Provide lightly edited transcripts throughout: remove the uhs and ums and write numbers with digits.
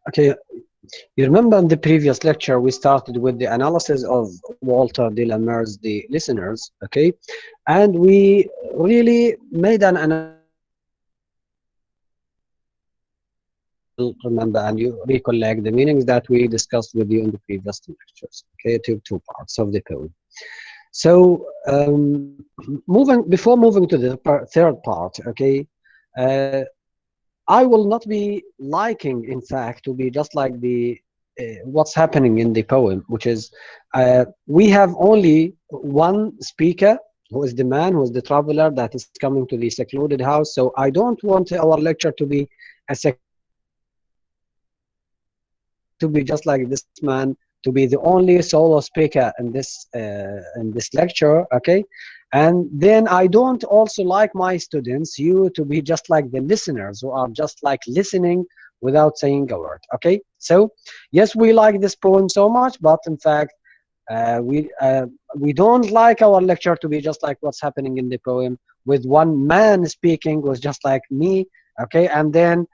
Okay, you remember in the previous lecture we started with the analysis of Walter de la Mare's The Listeners, okay? And we really made an remember and you recollect the meanings that we discussed with you in the previous two lectures, okay? Two parts of the poem. So before moving to the third part, okay, uh, I will not be liking, in fact, to be just like the what's happening in the poem, which is we have only one speaker, who is the man, who is the traveler that is coming to the secluded house. So I don't want our lecture to be a to be just like this man, to be the only solo speaker in this lecture, okay? And then I don't also like my students, you, to be just like the listeners who are just like listening without saying a word, okay? So yes, we like this poem so much, but in fact uh, we uh, we don't like our lecture to be just like what's happening in the poem, with one man speaking was just like me, okay, and then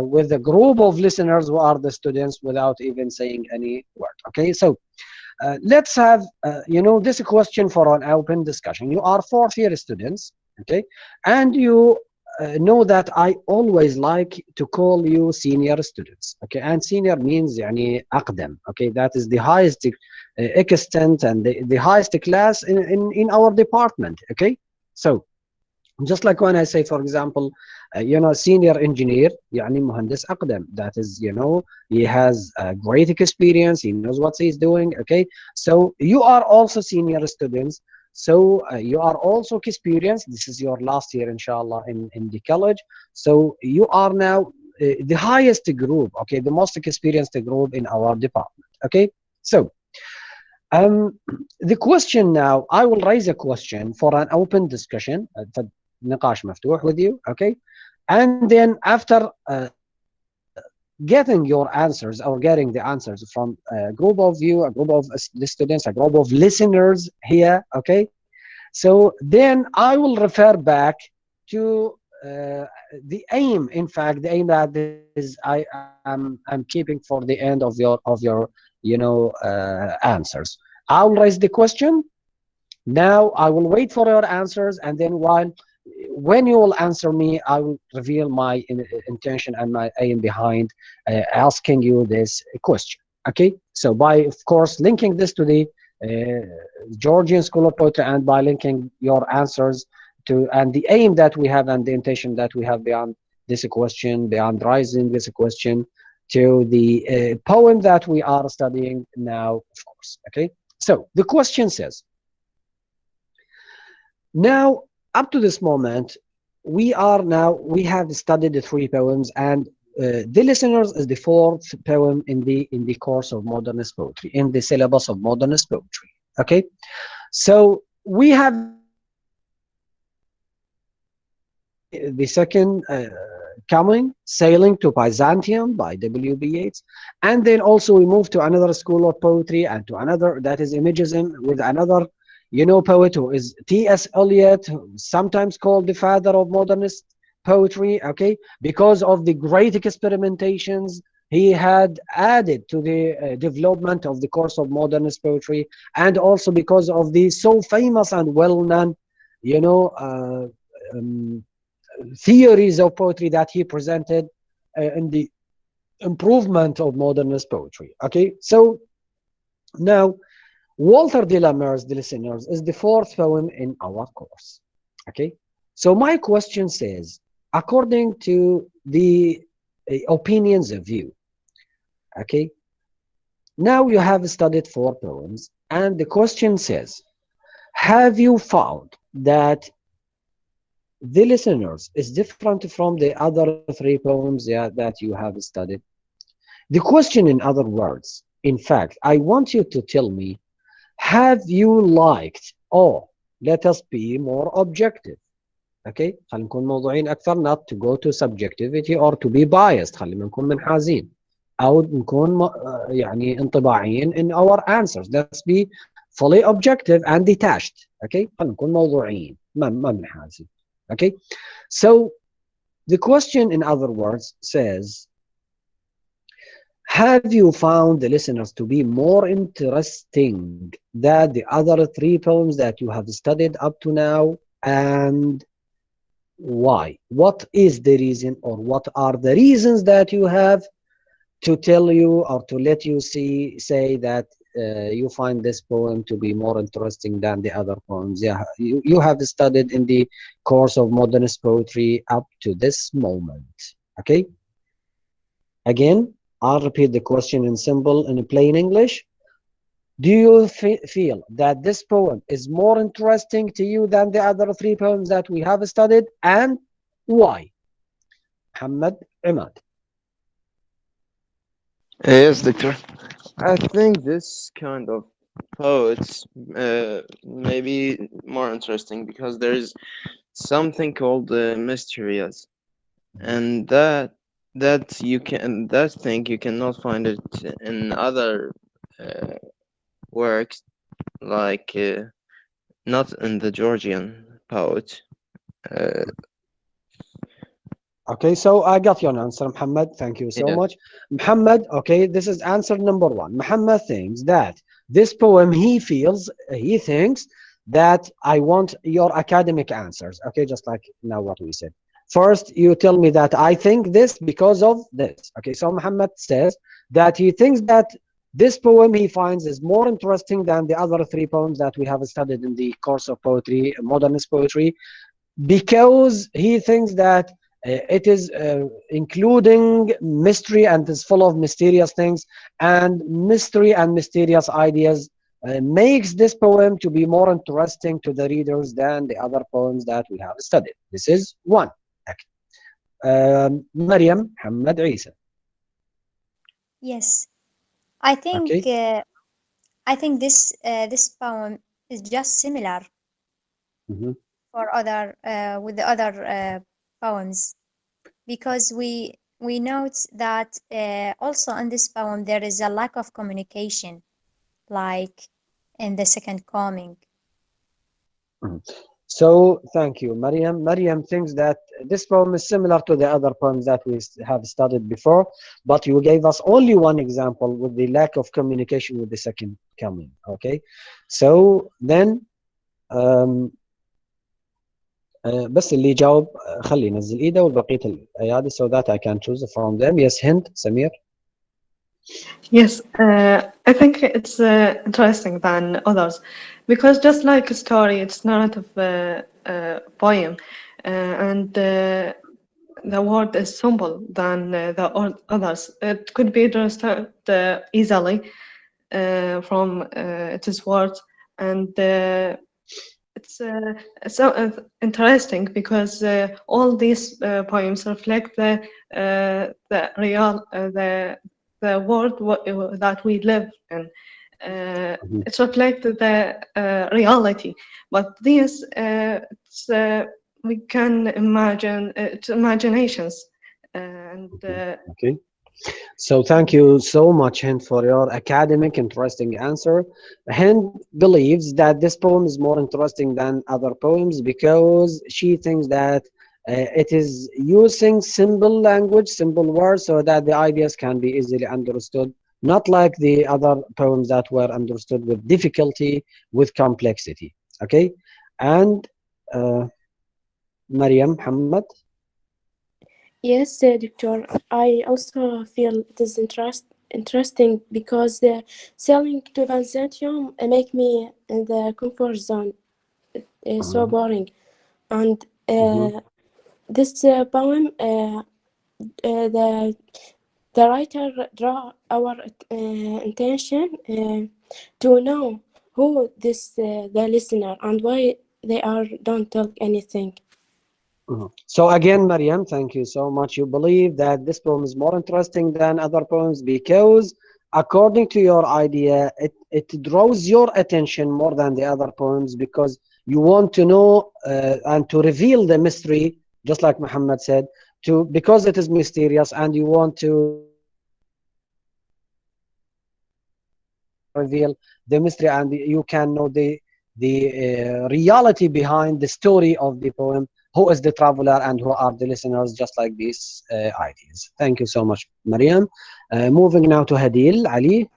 with a group of listeners who are the students without even saying any word, okay? So let's have this question for an open discussion. You are fourth year students, okay, and you know that I always like to call you senior students, okay, and senior means يعني أقدم, okay, that is the highest extent and the highest class in our department, okay? So just like when I say, for example, senior engineer, يعني مهندس أقدم, that is, he has great experience, he knows what he's doing, okay? So you are also senior students, so you are also experienced. This is your last year, inshallah, in the college. So you are now the highest group, okay, the most experienced group in our department, okay? So um, the question now, I will raise a question for an open discussion, نقاش مفتوح with you, okay? And then after getting your answers or getting the answers from a group of you, a group of the students, a group of listeners here, okay? So then I will refer back to the aim, in fact, the aim that is I'm keeping for the end of your answers. I'll raise the question. Now I will wait for your answers, and then when you will answer me, I will reveal my intention and my aim behind asking you this question. Okay, so by, of course, linking this to the Georgian School of Poetry, and by linking your answers to, and the aim that we have and the intention that we have beyond this question, beyond raising this question, to the poem that we are studying now, of course. Okay, so the question says, now, up to this moment, we have studied the three poems, and the listeners is the fourth poem in the course of modernist poetry, in the syllabus of modernist poetry. Okay, so we have the second coming, Sailing to Byzantium by W.B. Yeats, and then also we move to another school of poetry and to another, that is Imagism, with another poet who is T.S. Eliot, sometimes called the father of modernist poetry, okay, because of the great experimentations he had added to the development of the course of modernist poetry, and also because of the so famous and well-known, um, theories of poetry that he presented in the improvement of modernist poetry. Okay, so now Walter de la Mare's The Listeners is the fourth poem in our course. Okay, so my question says, according to the opinions of you, okay, now you have studied four poems, and the question says, have you found that The Listeners is different from the other three poems that you have studied? The question, in other words, in fact, I want you to tell me, have you liked, or let us be more objective, okay, خلينا نكون موضوعين أكثر, not to go to subjectivity or to be biased, خلينا نكون منحازين أو نكون يعني انطباعيين in our answers. Let's be fully objective and detached, okay, خلينا نكون موضوعيين, ما منحازين, okay? So the question, in other words, says, Have you found the listeners to be more interesting than the other three poems that you have studied up to now? And why? What is the reason, or what are the reasons that you have to tell you or to let you say that you find this poem to be more interesting than the other poems? Yeah, you have studied in the course of modernist poetry up to this moment. Okay, again, I'll repeat the question in simple and plain English. Do you feel that this poem is more interesting to you than the other three poems that we have studied, and why? Muhammad Imad. Yes, Doctor. I think this kind of poets may be more interesting because there is something called mysterious, and that thing you cannot find it in other uh, works, like not in the Georgian poet. Uh, Okay, so I got your answer, Muhammad. Thank you so yes. much. Muhammad, okay, this is answer number one. Muhammad thinks that this poem, he thinks that I want your academic answers. Okay, just like now what we said. First, you tell me that I think this because of this. Okay, so Muhammad says that he thinks that this poem he finds is more interesting than the other three poems that we have studied in the course of poetry, modernist poetry, because he thinks that it is including mystery and is full of mysterious things, and mystery and mysterious ideas makes this poem to be more interesting to the readers than the other poems that we have studied. This is one. Maryam Hamad Isa. Yes, I think Okay. this poem is just similar Mhm. for other with the other poems, because we note that also in this poem there is a lack of communication, like in the second coming. Mhm. So thank you, Mariam. Mariam thinks that this poem is similar to the other poems that we have studied before, but you gave us only one example with the lack of communication with the second coming. Okay, so then um, بس اللي يجاوب خليه ينزل ايده والبقية الايادي so that I can choose from them. Yes, Hind, Samir. Yes, I think it's interesting than others because just like a story, it's narrative poem, and the word is simple than others. It could be understood easily from its words, and it's so interesting because all these poems reflect the real the world that we live in. Mhm. It reflects the reality, but this we can imagine it's imaginations and Okay. So thank you so much, Hind, for your academic interesting answer. Hind believes that this poem is more interesting than other poems because she thinks that it is using simple language, simple words, so that the ideas can be easily understood, not like the other poems that were understood with difficulty, with complexity. Okay, and uh, Mariam Muhammad. Yes, doctor. I also feel it is interesting because selling to Byzantium make me in the comfort zone so Mhm, boring. And mhm, this poem, the writer draw our intention to know who this the listener and why they are don't tell anything. mhm. So again, Mariam, thank you so much. You believe that this poem is more interesting than other poems because, according to your idea, it draws your attention more than the other poems because you want to know and to reveal the mystery, just like Muhammad said, to because it is mysterious and you want to reveal the mystery and you can know the reality behind the story of the poem who is the traveler and who are the listeners, just like these ideas. Thank you so much, Mariam. Moving now to Hadil. Ali.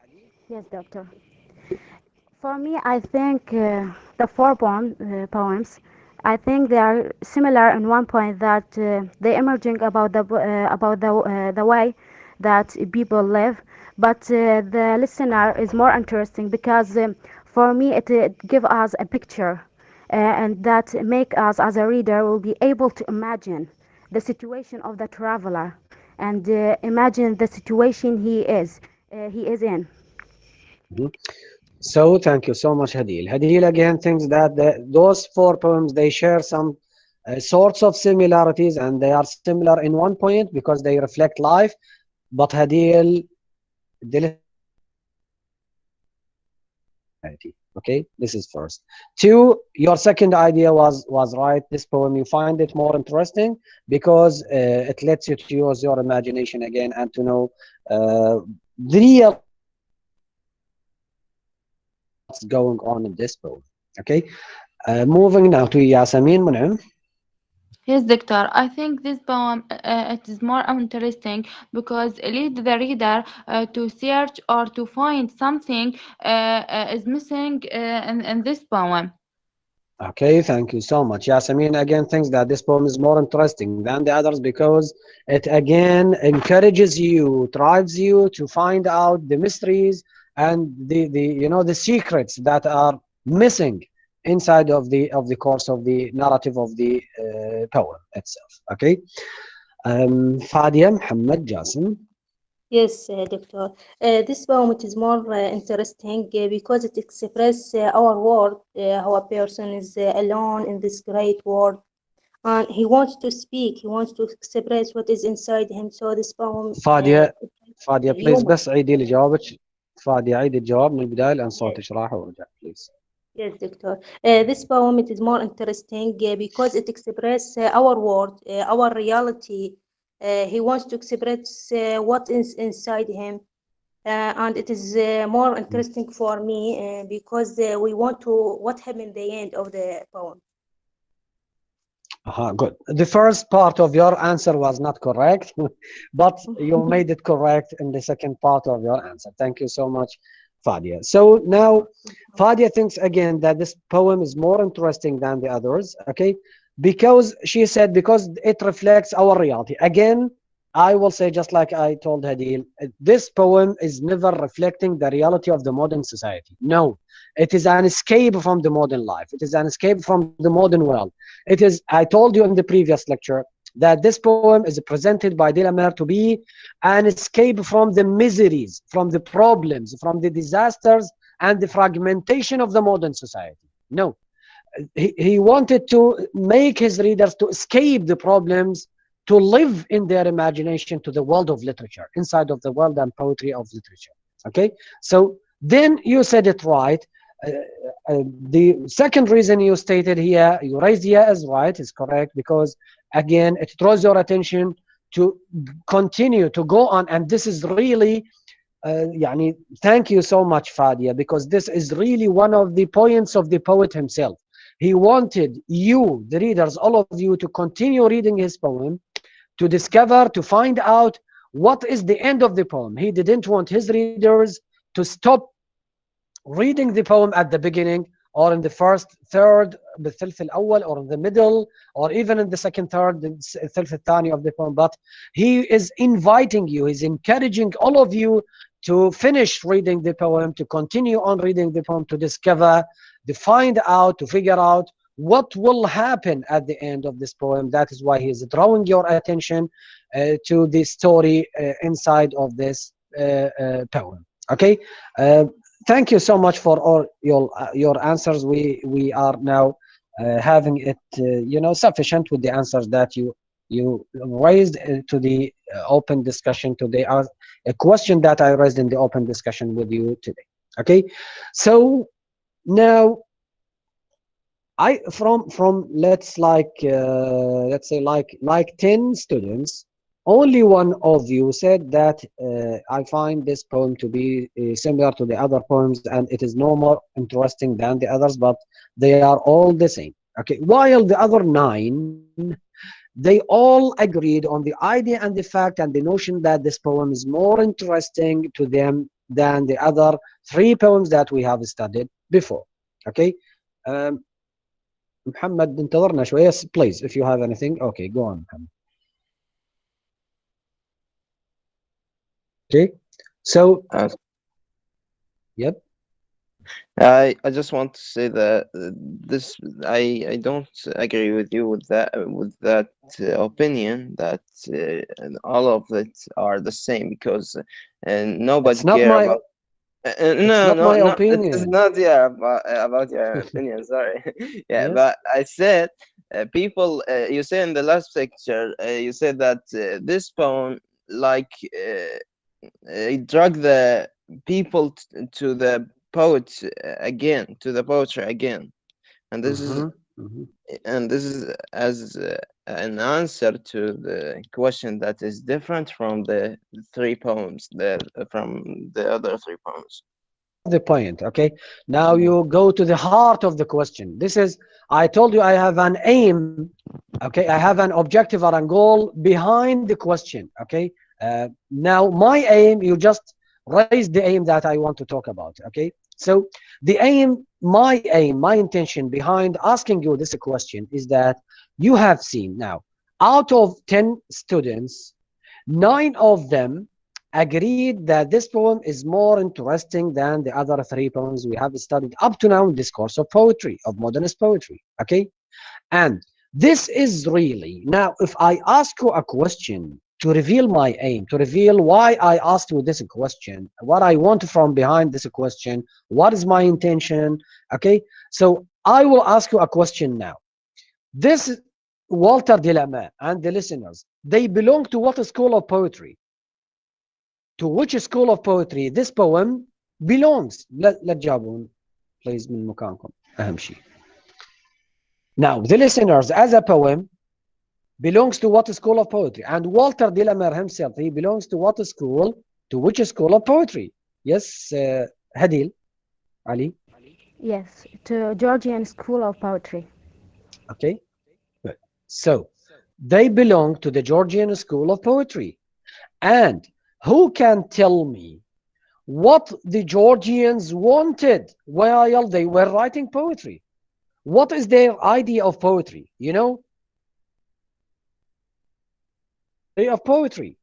Yes, doctor. For me, I think the poems, I think they are similar in one point that they emerging about the way that people live, but the listener is more interesting because for me it give us a picture, and that make us as a reader will be able to imagine the situation of the traveler and imagine the situation he is in. Mhm. So thank you so much, Hadil. Hadil again thinks that those four poems they share some sorts of similarities and they are similar in one point because they reflect life. But Hadil, the okay, this is first. Two, your second idea was right. This poem you find it more interesting because it lets you to use your imagination again and to know the real what's going on in this poem. Okay, moving now to Yasamin Mun'im. Yes, doctor. I think this poem it is more interesting because it leads the reader to search or to find something is missing in this poem. Okay, thank you so much. Yasamin again thinks that this poem is more interesting than the others because it again encourages you, drives you to find out the mysteries and the secrets that are missing inside of the course of the narrative of the poem itself. Okay, Fadia Muhammad Jasim. Yes, doctor. This poem it is more interesting because it expresses our world, how a person is alone in this great world, and he wants to speak. He wants to express what is inside him. So this poem, فادية بليز human. بس عيدي لي جوابك. فادية عيدي الجواب من البداية لأن Yes, صوتك راح ورجع بليز. yes, doctor. This poem it is more interesting because it expresses our world, our reality. He wants to express what is inside him. And it is more interesting for me because we want to what happened in the end of the poem. Good. The first part of your answer was not correct, but you made it correct in the second part of your answer. Thank you so much, Fadia. So now, Fadia thinks again that this poem is more interesting than the others, okay? Because she said, because it reflects our reality. Again, I will say, just like I told Hadil, this poem is never reflecting the reality of the modern society. No, it is an escape from the modern life. It is an escape from the modern world. It is, I told you in the previous lecture, that this poem is presented by de la Mare to be an escape from the miseries, from the problems, from the disasters, and the fragmentation of the modern society. No, he wanted to make his readers to escape the problems, to live in their imagination to the world of literature, inside of the world and poetry of literature. Okay, so then you said it right. The second reason you stated here, you raised here is right, is correct, because again, it draws your attention to continue to go on. And this is really, يعني, thank you so much, Fadia, because this is really one of the points of the poet himself. He wanted you, the readers, all of you, to continue reading his poem, to discover, to find out what is the end of the poem. He didn't want his readers to stop reading the poem at the beginning or in the first third, بالثلث الأول, or in the middle, or even in the second third, the الثلث الثاني of the poem. But he is inviting you, he's encouraging all of you to finish reading the poem, to continue on reading the poem, to discover, to find out, to figure out what will happen at the end of this poem. That is why he is drawing your attention to the story inside of this poem. Okay, thank you so much for all your answers. We are now having it sufficient with the answers that you raised to the open discussion today, a question that I raised in the open discussion with you today. Okay, so now from let's say like 10 students, only one of you said that I find this poem to be similar to the other poems and it is no more interesting than the others, but they are all the same. Okay, while the other 9, they all agreed on the idea and the fact and the notion that this poem is more interesting to them than the other 3 poems that we have studied before. Okay, um, Muhammad, انتظرنا شوية. Yes, please, if you have anything. Okay, go on, Muhammad. Okay, so Uh, yep. I just want to say that this I don't agree with you with that opinion that all of it are the same, because nobody It's not care my about. it's No, not no, my no. It is opinion. not, yeah, about your opinion. Sorry. Yeah, Yes. but I said people. You said in the last lecture, you said that this poem, like, it drug the people to the poet again, to the poetry again, and this is Mhm, mhm. as an answer to the question that is different from the 3 poems, from the other 3 poems. The point. Okay, now you go to the heart of the question. This is, I told you I have an aim. Okay, I have an objective or a goal behind the question. Okay, now my aim, you just raised the aim that I want to talk about. Okay, so the aim, my intention behind asking you this question is that you have seen now, out of 10 students, 9 of them agreed that this poem is more interesting than the other 3 poems we have studied up to now in this course of poetry, of modernist poetry. Okay, and this is really, now if I ask you a question to reveal my aim, to reveal why I asked you this question, what I want from behind this question, what is my intention. Okay, so I will ask you a question now. This Walter Delama and the listeners, they belong to what school of poetry? To which school of poetry this poem belongs? لا تجاوبون please من مكانكم، أهم شيء. Now the listeners, as a poem, belongs to what school of poetry? And Walter Delamer himself, he belongs to what school? To which school of poetry? Yes, Hadil, Ali. Yes, to Georgian School of Poetry. Okay, good. So they belong to the Georgian School of Poetry. And who can tell me what the Georgians wanted while they were writing poetry? What is their idea of poetry? You know, of poetry.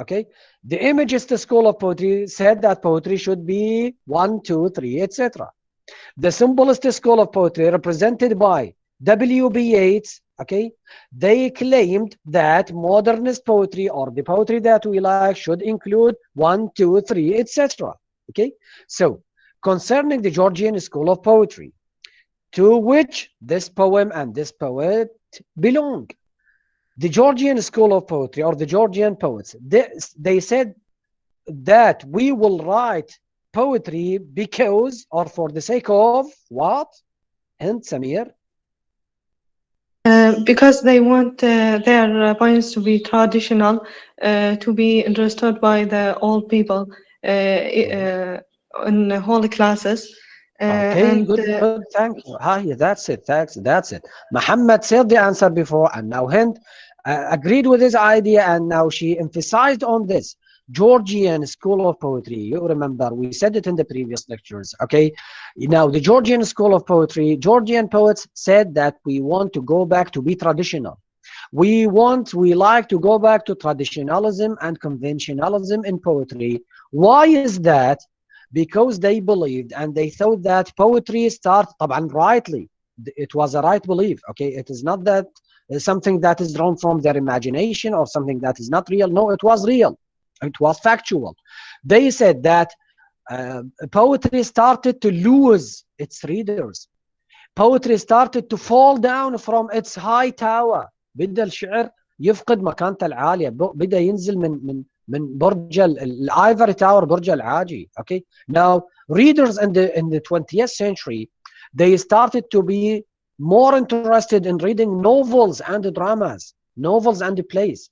Okay, the Imagist school of poetry said that poetry should be 1, 2, 3, etc. The Symbolist school of poetry, represented by W.B. Yeats, okay, they claimed that modernist poetry, or the poetry that we like, should include 1, 2, 3, etc. Okay, so concerning the Georgian school of poetry, to which this poem and this poet belong, the Georgian school of poetry, or the Georgian poets, they said that we will write poetry because, or for the sake of what? And Samir? Because they want their poems to be traditional, to be understood by the old people in holy classes. Okay, good, thank you. Hi, that's it, that's it. Muhammad said the answer before, and now Hind agreed with his idea, and now she emphasized on this. Georgian School of Poetry, you remember, we said it in the previous lectures, okay? Now, the Georgian School of Poetry, Georgian poets said that we want to go back to be traditional. We like to go back to traditionalism and conventionalism in poetry. Why is that? Because they believed and they thought that poetry started, طبعا rightly, it was a right belief, okay? It is not that something that is drawn from their imagination or something that is not real. No, it was real. It was factual. They said that poetry started to lose its readers. Poetry started to fall down from its high tower. بدأ الشعر يفقد مكانته العالية. بدأ ينزل من برج الايفري تاور، برج العاجي. Okay, now readers in the 20th century, they started to be more interested in reading novels and dramas, novels and plays.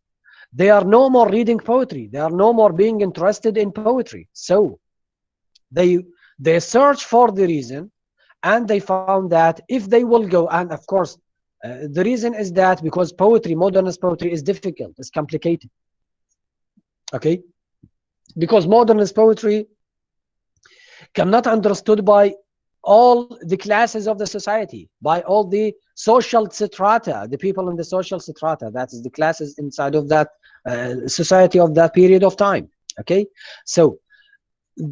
They are no more reading poetry. They are no more being interested in poetry. So they search for the reason, and they found that if they will go, and of course, the reason is that because poetry, modernist poetry, is difficult, it's complicated. Okay, because modernist poetry cannot understood by all the classes of the society, by all the social strata, the people in the social strata, that is the classes inside of that society of that period of time. Okay, so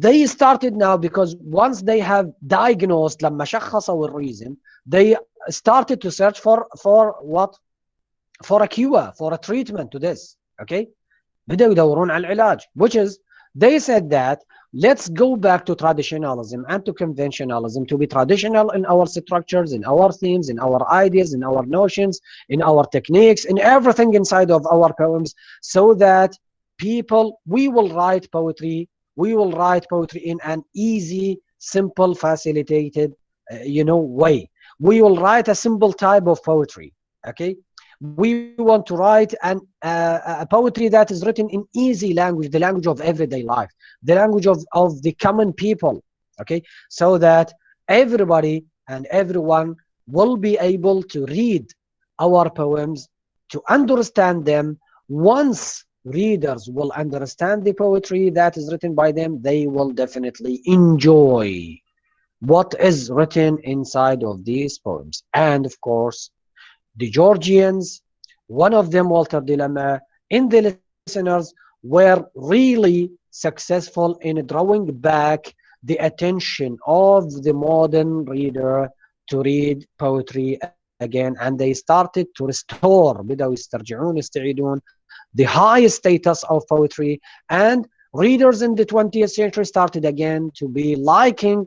they started now, because once they have diagnosed لما شخصوا الreason, they started to search for what, for a cure, for a treatment to this. Okay, بدأوا يدورون على العلاج, which is, they said that let's go back to traditionalism and to conventionalism, to be traditional in our structures, in our themes, in our ideas, in our notions, in our techniques, in everything inside of our poems, so that people, we will write poetry in an easy, simple, facilitated way. We will write a simple type of poetry. Okay, we want to write a poetry that is written in easy language, the language of everyday life, the language of the common people. Okay, so that everybody and everyone will be able to read our poems, to understand them. Once readers will understand the poetry that is written by them, they will definitely enjoy what is written inside of these poems. And of course, the Georgians, one of them, Walter Dilemma, in the listeners, were really successful in drawing back the attention of the modern reader to read poetry again, and they started to restore, بدأوا يسترجعون يستعيدون the high status of poetry, and readers in the 20th century started again to be liking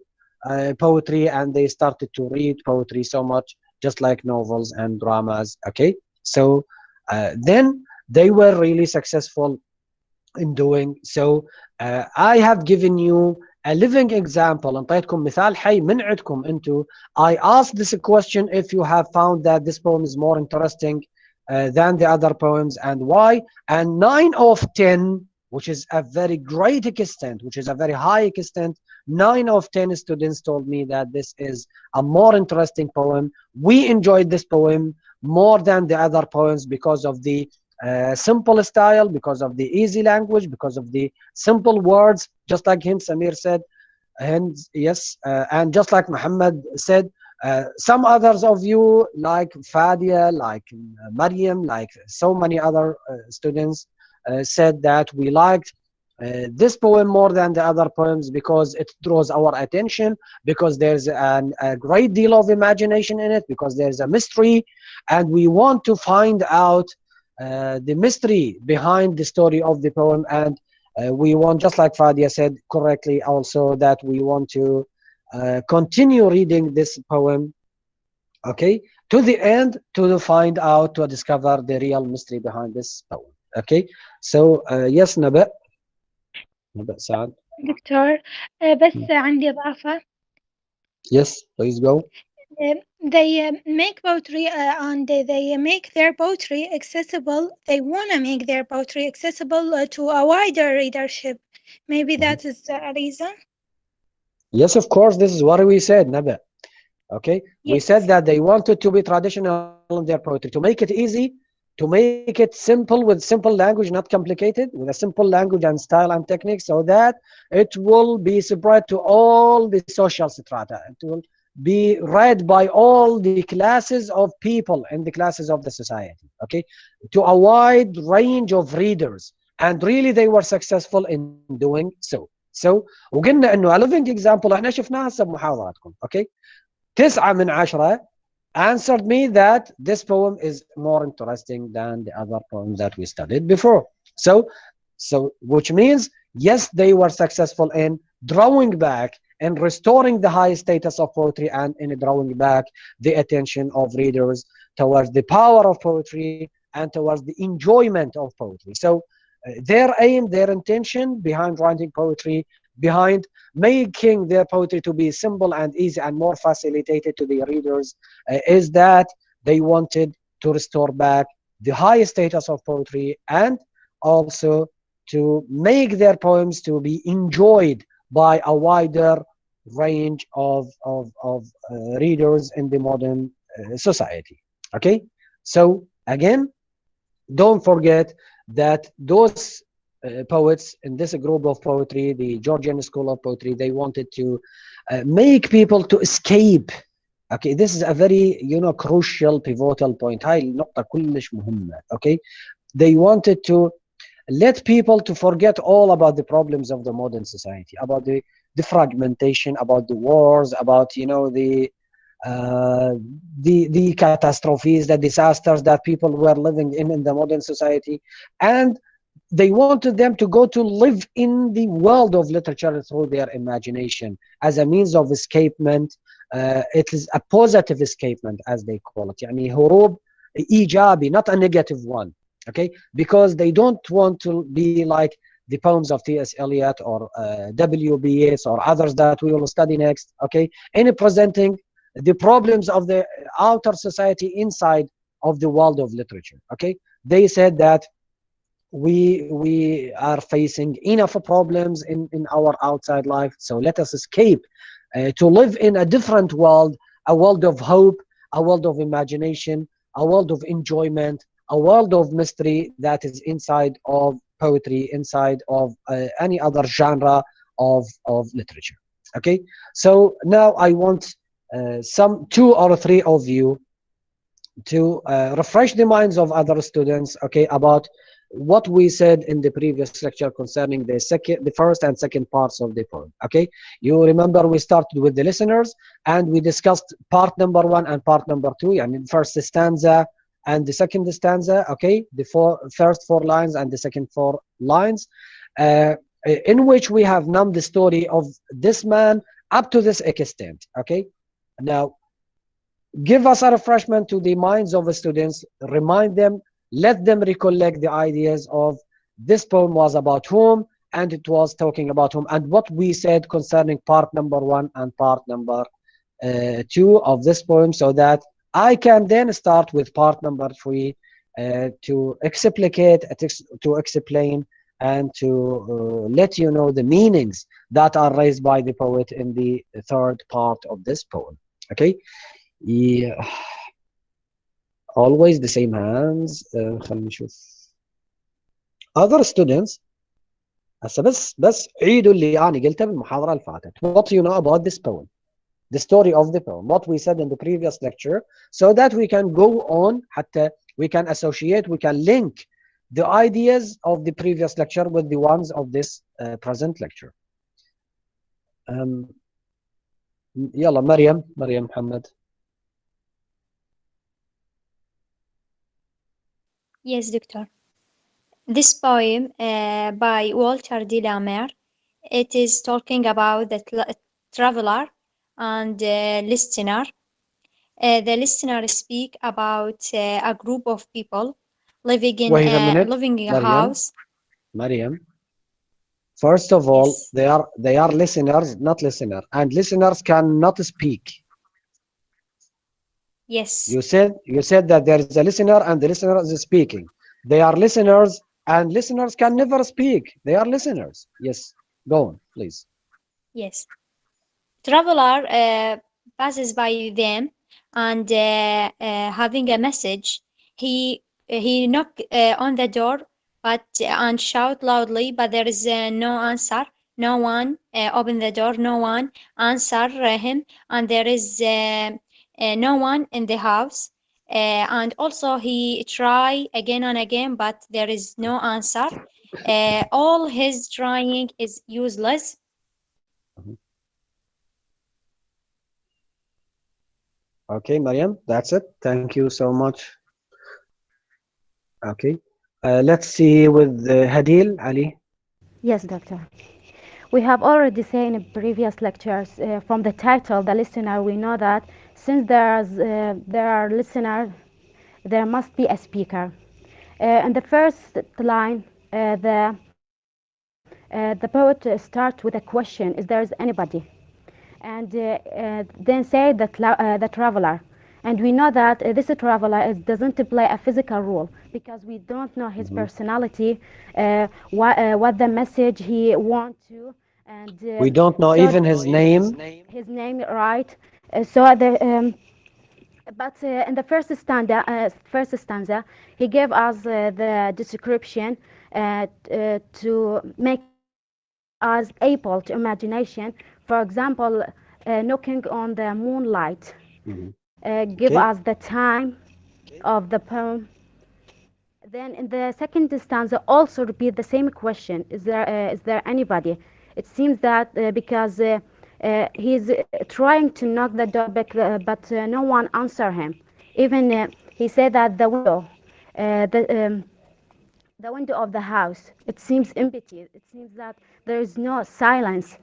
poetry, and they started to read poetry so much, just like novels and dramas. Okay, so then they were really successful in doing so. I have given you a living example, انطيتكم مثال حي من عندكم انتو. I asked this question if you have found that this poem is more interesting than the other poems, and why. And 9 of 10, which is a very great extent, which is a very high extent, 9 of 10 students told me that this is a more interesting poem. We enjoyed this poem more than the other poems because of the simple style, because of the easy language, because of the simple words, just like him, Samir said. And yes, and just like Muhammad said, some others of you, like Fadia, like Maryam, like so many other students, said that we liked this poem more than the other poems because it draws our attention, because there's a great deal of imagination in it, because there's a mystery, and we want to find out the mystery behind the story of the poem. And we want, just like Fadia said correctly also, that we want to continue reading this poem, okay, to the end, to find out, to discover the real mystery behind this poem. Okay, so yes, نبأ سعد. دكتور بس عندي إضافة. Yes, please go. They make poetry and they make their poetry accessible. They want to make their poetry accessible to a wider readership. Maybe that is a reason. Yes, of course, this is what we said, Naba. Okay, Yes. we said that they wanted to be traditional in their poetry, to make it easy, to make it simple, with simple language, not complicated, with a simple language and style and technique, so that it will be spread to all the social strata. It will be read by all the classes of people in the classes of the society. Okay, to a wide range of readers, and really they were successful in doing so. So وقلنا انه a living example احنا شفناها هسه بمحاضراتكم. Okay, 9 من 10 answered me that this poem is more interesting than the other poems that we studied before. So which means, yes, they were successful in drawing back and restoring the high status of poetry, and in drawing back the attention of readers towards the power of poetry and towards the enjoyment of poetry. So their aim, their intention behind writing poetry, behind making their poetry to be simple and easy and more facilitated to the readers, is that they wanted to restore back the high status of poetry, and also to make their poems to be enjoyed by a wider range of readers in the modern society. Okay, so again, don't forget that those poets in this group of poetry, the Georgian school of poetry, they wanted to make people to escape. Okay, this is a very crucial pivotal point. هاي النقطة كلش مهمة. Okay, they wanted to let people to forget all about the problems of the modern society, about the fragmentation, about the wars, about the catastrophes, the disasters that people were living in the modern society, and they wanted them to go to live in the world of literature through their imagination as a means of escapement. It is a positive escapement, as they call it. يعني هروب إيجابي, not a negative one. Okay, because they don't want to be like the poems of T.S. Eliot or W.B. Yeats or others that we will study next. Okay, in presenting the problems of the outer society inside of the world of literature. Okay, they said that we are facing enough problems in our outside life, so let us escape to live in a different world, a world of hope, a world of imagination, a world of enjoyment, a world of mystery that is inside of poetry, inside of any other genre of literature. Okay, so now I want some 2 or 3 of you to refresh the minds of other students, okay, about what we said in the previous lecture concerning the first and second parts of the poem. Okay, you remember we started with the listeners and we discussed part number 1 and part number 2, and the first stanza and the second stanza. Okay, the first 4 lines and the second 4 lines, in which we have known the story of this man up to this extent. Okay, now give us a refreshment to the minds of the students, remind them, let them recollect the ideas of this poem was about whom, and it was talking about whom, and what we said concerning part number 1 and part number 2 of this poem, so that I can then start with part number 3 to explicate, to explain, and to let you know the meanings that are raised by the poet in the third part of this poem. Okay, yeah. Always the same hands. خلينا نشوف other students. هسه بس عيدوا اللي أنا قلته بالمحاضرة اللي فاتت. What you know about this poem, the story of the poem, what we said in the previous lecture, so that we can go on, حتى we can associate, we can link the ideas of the previous lecture with the ones of this present lecture. يلا مريم محمد. Yes, Doctor. This poem by Walter de la Mare, it is talking about the traveler and listener. The listener speak about a group of people living in Wait a minute, living in a Mariam. house. Mariam. First of all, Yes. they are listeners, not listener, and listeners cannot speak. Yes. You said that there is a listener and the listener is speaking. They are listeners and listeners can never speak. They are listeners. Yes, go on, please. Yes. Traveler passes by them and having a message. He knock on the door, but and shout loudly, but there is no answer. No one open the door. No one answer him, and there is no one in the house. And also he try again and again, but there is no answer. All his trying is useless. Okay, Mariam, that's it. Thank you so much. Okay, let's see with Hadil, Ali. Yes, doctor. We have already seen in previous lectures from the title, the listener, we know that since there are listeners, there must be a speaker. In the first line, the poet starts with a question: is there anybody? And then say the traveler. And we know that this traveler doesn't play a physical role because we don't know his personality, what the message he wants to and We don't know so even his name. his name, right? So the but in the first stanza, he gave us the description to make us able to imagination. For example, knocking on the moonlight. Mhm. Give Okay. us the time of the poem. Then in the second stanza, also repeat the same question: is there anybody? It seems that because he's trying to knock the door, but no one answer him. Even he said that the window, the window of the house, it seems empty. It seems that there is no silence.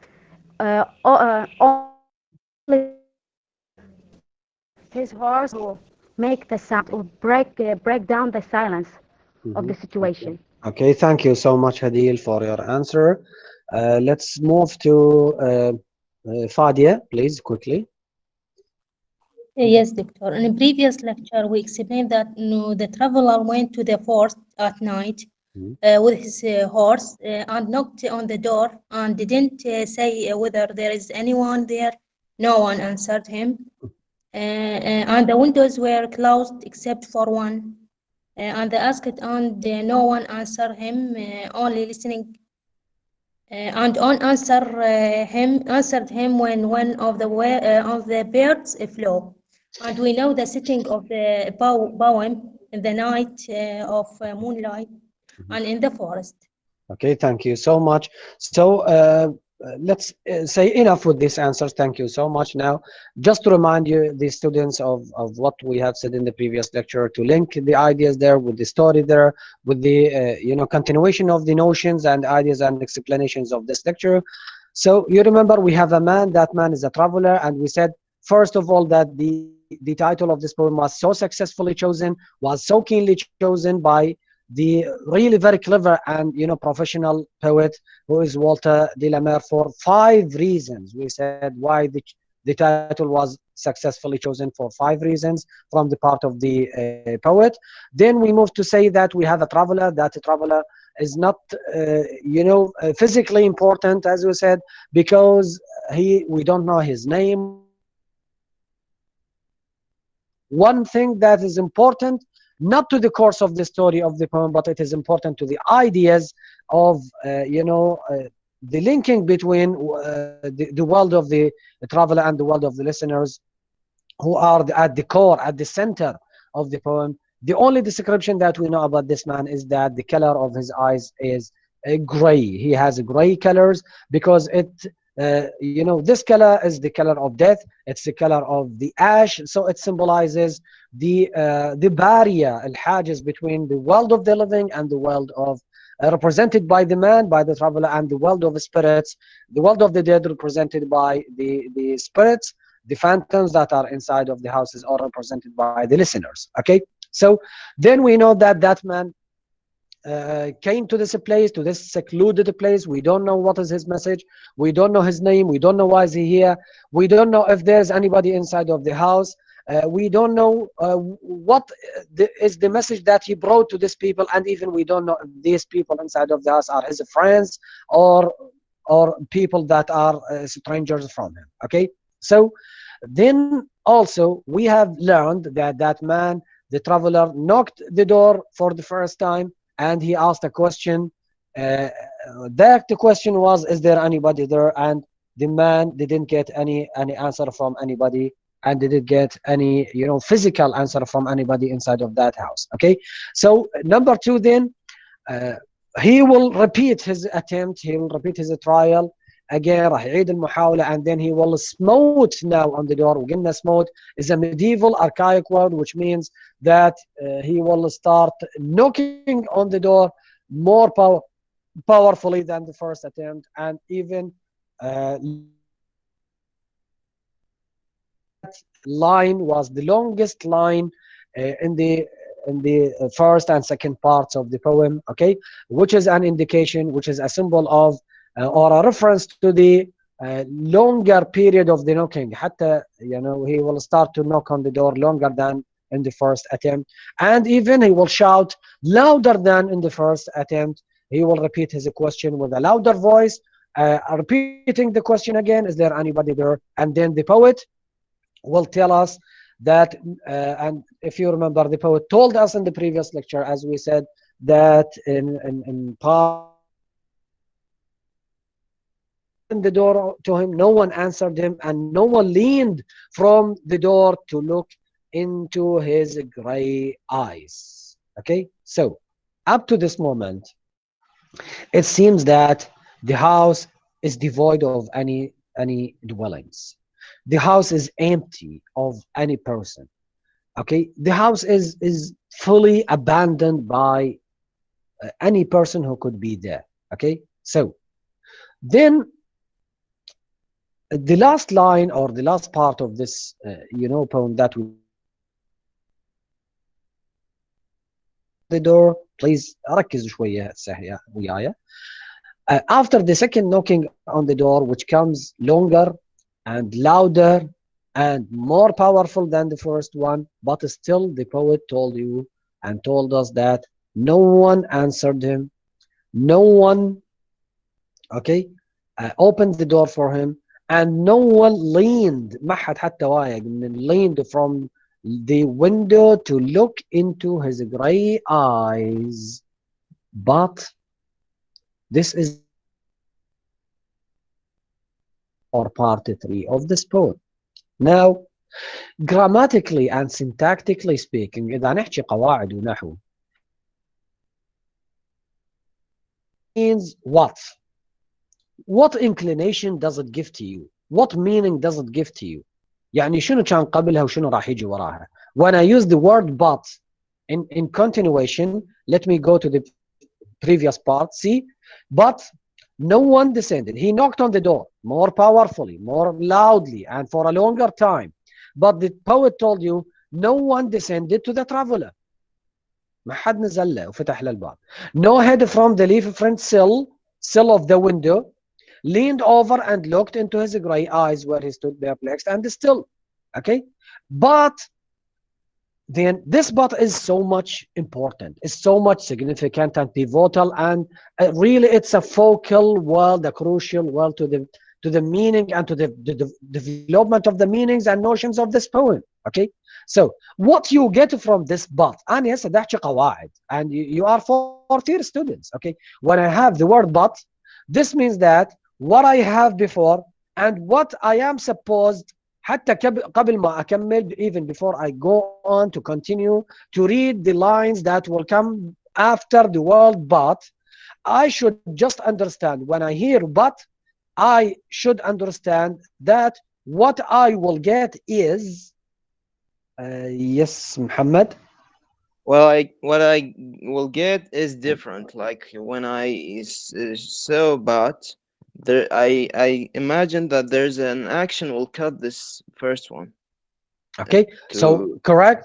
Only his horse will make the sound or break down the silence of the Mhm. situation. Okay, thank you so much, Hadil, for your answer. Let's move to Fadia, please, quickly. Yes, doctor. In a previous lecture, we explained that the traveler went to the forest at night Mhm. with his horse and knocked on the door and didn't say whether there is anyone there. No one answered him. And the windows were closed except for one. And they asked and no one answered him, only listening and on answered him when one of the birds flew. And we know the setting of the poem in the night of moonlight Mhm. and in the forest. Okay, thank you so much. So let's say enough with these answers. Thank you so much. Now, just to remind you, the students, of what we have said in the previous lecture, to link the ideas there with the story there, with the continuation of the notions and ideas and explanations of this lecture. So you remember we have a man. That man is a traveler, and we said first of all that the title of this poem was so successfully chosen, was so keenly chosen by the really very clever and professional poet who is Walter de la Mare, for 5 reasons. We said why the title was successfully chosen, for 5 reasons from the part of the poet. Then we moved to say that we have a traveler, that a traveler is not physically important, as we said, because we don't know his name, we don't know his identity. One thing that is important, not to the course of the story of the poem, but it is important to the ideas of the linking between the world of the traveler and the world of the listeners, who are at the core, at the center of the poem. The only description that we know about this man is that the color of his eyes is gray. He has gray colors because this color is the color of death. It's the color of the ash. So it symbolizes the barrier, al-hajiz, between the world of the living and the world of represented by the man, by the traveler, and the world of spirits, the world of the dead represented by the spirits, the phantoms that are inside of the houses are represented by the listeners. Okay, so then we know that that man came to this place, to this secluded place. We don't know what is his message. We don't know his name. We don't know why is he here. We don't know if there's anybody inside of the house. We don't know what is the message that he brought to these people, and even we don't know if these people inside of the house are his friends or people that are strangers from him. Okay, so then also we have learned that that man, the traveler, knocked the door for the first time and he asked a question. Uh, that the question was, is there anybody there? And the man didn't get any answer from anybody, and didn't get any physical answer from anybody inside of that house. Okay, so number two, then uh, he will repeat his attempt, he will repeat his trial again. راح يعيد المحاولة, and then he will smote now on the door. وقلنا smote is a medieval archaic word which means that he will start knocking on the door more powerfully than the first attempt, and even line was the longest line in the first and second parts of the poem. Okay, which is an indication, which is a symbol of or a reference to the longer period of the knocking. حتى he will start to knock on the door longer than in the first attempt, and even he will shout louder than in the first attempt. He will repeat his question with a louder voice, repeating the question again, is there anybody there? And then the poet will tell us that, and if you remember, the poet told us in the previous lecture, as we said, that in part opened the door to him, no one answered him, and no one leaned from the door to look into his gray eyes. Okay, so up to this moment, it seems that the house is devoid of any dwellings. The house is empty of any person. Okay, the house is fully abandoned by any person who could be there. Okay, so then the last line or the last part of this poem that we, the door, please ركزوا شوية وياي. After the second knocking on the door, which comes longer and louder and more powerful than the first one, but still the poet told you and told us that no one answered him, no one, okay, opened the door for him, and no one leaned, ما حد حتى واقف, leaned from the window to look into his gray eyes. But this is or part 3 of this poem. Now, grammatically and syntactically speaking, إذا نحكي قواعد ونحو, means what? What inclination does it give to you? What meaning does it give to you? يعني شنو كان قبلها وشنو راح يجي وراها? When I use the word but in continuation, let me go to the previous part. See, but no one descended. He knocked on the door more powerfully, more loudly, and for a longer time. But the poet told you no one descended to the traveler. ما حد نزل له وفتح له الباب. No head from the leaf front sill of the window leaned over and looked into his gray eyes where he stood perplexed and still. Okay, but then this but is so much important, it's so much significant and pivotal, and really it's a focal word, a crucial word to the meaning and to the development of the meanings and notions of this poem. Okay, so what you get from this but, and yes, هسه قواعد, and you are fourth year students. Okay, when I have the word but, this means that what I have before and what I am supposed, حتى قبل ما أكمل, even before I go on to continue to read the lines that will come after the word but, I should just understand, when I hear but, I should understand that what I will get is, yes, Muhammad? Well, what I will get is different. Like when I saw but, there I imagine that there's an action will cut this first one. Okay, so correct,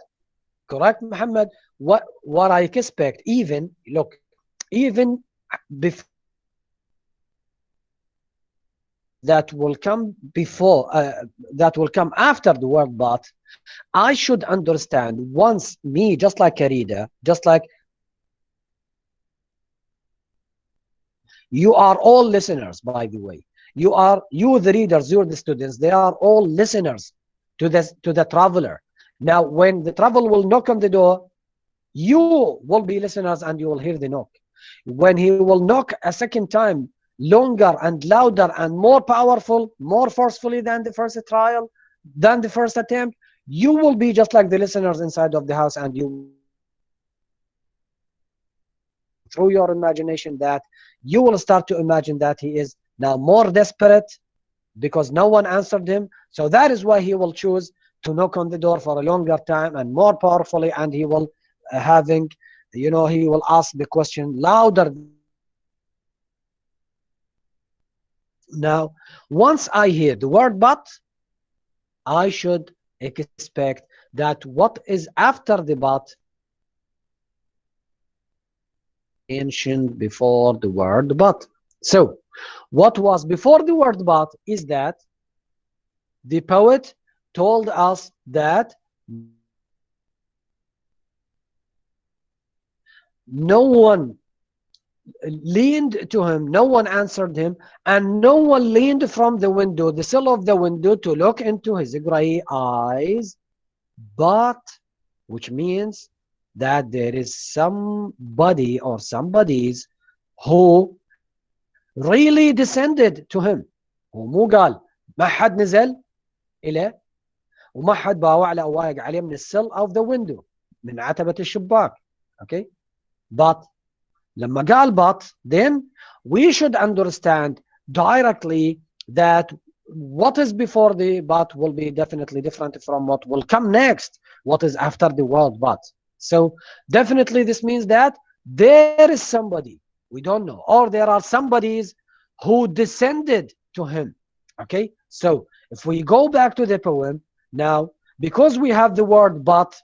Muhammad. What I expect, even look, even before that will come before that will come after the word but, I should understand once, me, just like a reader, just like you are all listeners, by the way. You the readers, you're the students, they are all listeners to the traveler. Now when the traveler will knock on the door, you will be listeners and you will hear the knock. When he will knock a second time, longer and louder and more powerful, more forcefully than the first trial, than the first attempt, you will be just like the listeners inside of the house, and you, through your imagination, that you will start to imagine that he is now more desperate because no one answered him. So that is why he will choose to knock on the door for a longer time and more powerfully, and he will he will ask the question louder. Now, once I hear the word but, I should expect that what is after the but mentioned before the word but. So what was before the word but is that the poet told us that no one leaned to him. No one answered him, and no one leaned from the window, the sill of the window, to look into his gray eyes. But, which means that there is somebody or somebodies who really descended to him. ومو قال ما حد نزل إليه وما حد باوع له واقع عليه من السل of the window, من عتبة الشباك. Okay, but لما قال but, then we should understand directly that what is before the but will be definitely different from what will come next, what is after the word but. So definitely this means that there is somebody, we don't know, or there are somebodies who descended to him. Okay, so if we go back to the poem now, because we have the word but,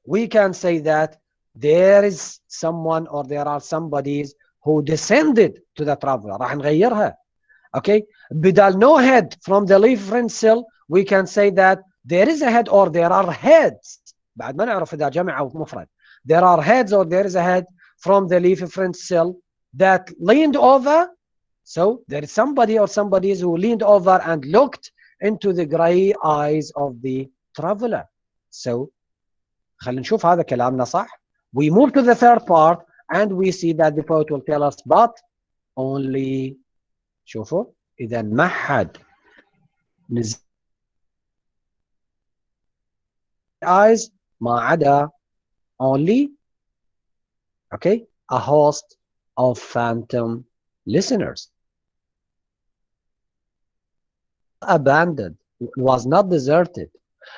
we can say that there is someone or there are somebodies who descended to the traveler. راح نغيرها. Okay, بدال no head from the leaf friend cell, we can say that there is a head or there are heads. بعد ما نعرف إذا جمع أو مفرد. There are heads or there is a head from the leaf friend cell that leaned over. So there is somebody or somebodies who leaned over and looked into the gray eyes of the traveler. So خلينا نشوف هذا كلامنا صح. We move to the third part and we see that the poet will tell us but only. شوفوا إذا ما حد نزل eyes ما عدا only, okay, a host of phantom listeners. Abandoned, was not deserted.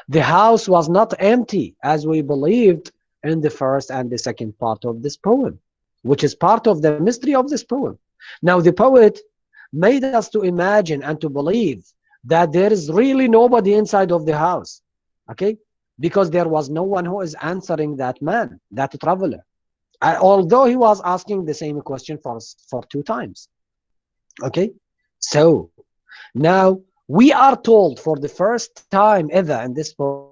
The house was not empty as we believed in the first and the second part of this poem, which is part of the mystery of this poem. Now the poet made us to imagine and to believe that there is really nobody inside of the house, okay, because there was no one who is answering that man, that traveler, although he was asking the same question for 2 times. Okay, so now we are told for the first time ever in this poem,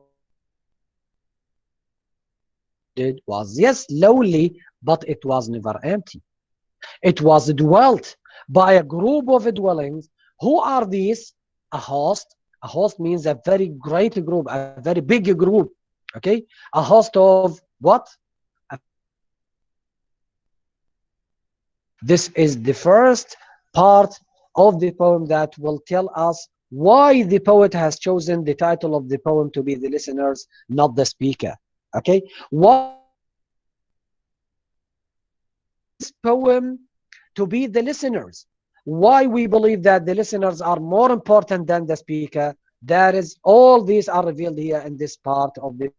it was, yes, lonely, but it was never empty. It was dwelt by a group of dwellings. Who are these? A host. A host means a very great group, a very big group. Okay, a host of what? This is the first part of the poem that will tell us why the poet has chosen the title of the poem to be the listeners, not the speaker. Okay, why this poem to be the listeners? Why we believe that the listeners are more important than the speaker? That is, all these are revealed here in this part of the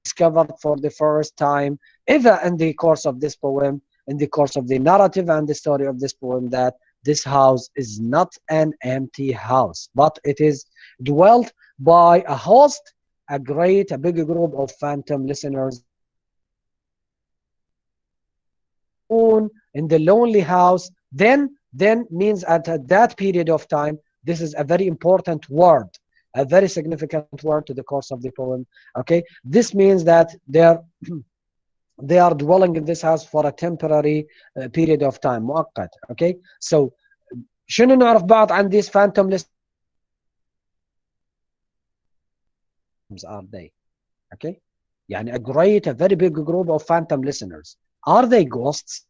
discovered for the first time ever in the course of this poem, in the course of the narrative and the story of this poem, that this house is not an empty house, but it is dwelt by a host, a big group of phantom listeners in the lonely house. Then means at that period of time, this is a very important word, a very significant word to the course of the poem. Okay, this means that they are dwelling in this house for a temporary period of time, مؤقت. Okay, so شنو نعرف بعض عن these phantom listeners are they? Okay, يعني a very big group of phantom listeners. Are they ghosts?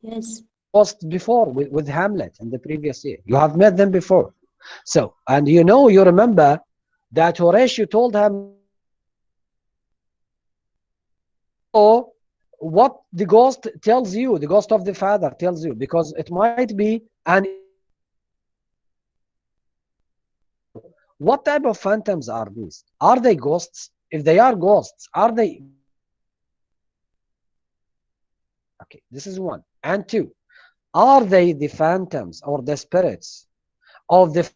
Yes. Ghosts before with Hamlet in the previous year. You have met them before. So, and you remember that Horatio told him what the ghost tells you, the ghost of the father tells you, because it might be an. What type of phantoms are these? Are they ghosts? If they are ghosts, are they? Okay, this is 1. And 2, are they the phantoms or the spirits of the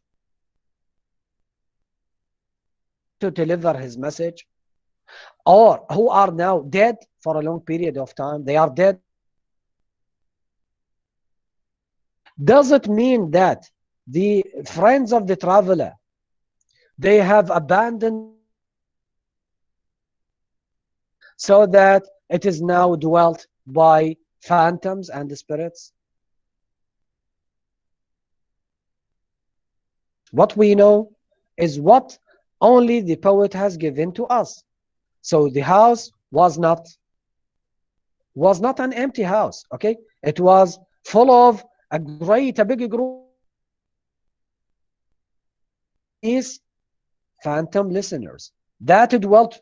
to deliver his message, or who are now dead for a long period of time? They are dead. Does it mean that the friends of the traveler, they have abandoned? so that it is now dwelt by phantoms and spirits? What we know is what only the poet has given to us. So the house was not an empty house, okay? It was full of a big group of phantom listeners that dwelt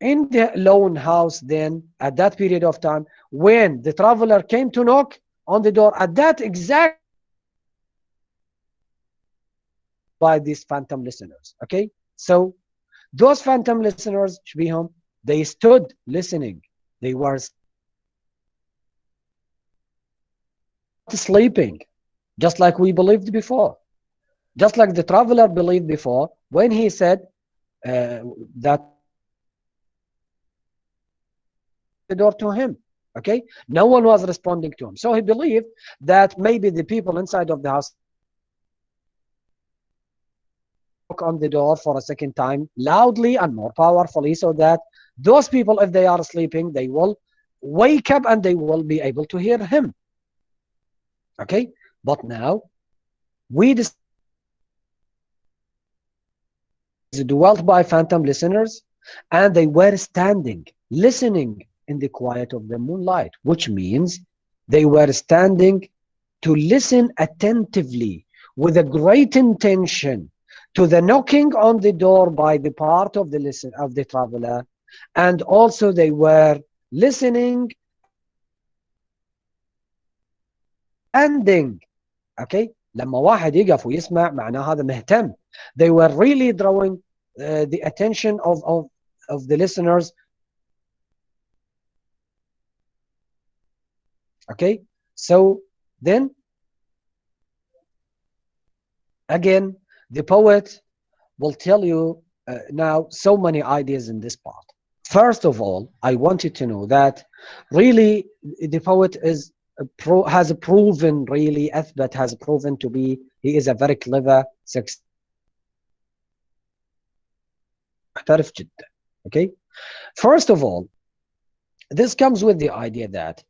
in the lone house then at that period of time when the traveler came to knock on the door at that exact by these phantom listeners, okay? So those phantom listeners, Shbiham, they stood listening. They were sleeping, just like we believed before. Just like the traveler believed before when he said that the door to him, okay? No one was responding to him. So he believed that maybe the people inside of the house knock on the door for a second time loudly and more powerfully so that those people, if they are sleeping, they will wake up and they will be able to hear him. Okay? But now we dwelt by phantom listeners and they were standing, listening in the quiet of the moonlight, which means they were standing to listen attentively with a great intention to the knocking on the door by the part of the traveler, and also they were listening, standing. Okay, لما واحد يقف ويسمع معناه هذا مهتم. They were really drawing the attention of the listeners. Okay, so then again, the poet will tell you now so many ideas in this part. First of all, I want you to know that really the poet has proven, really, Athbat has proven to be, he is a very clever, successful, محترف جدا. Okay, first of all, this comes with the idea that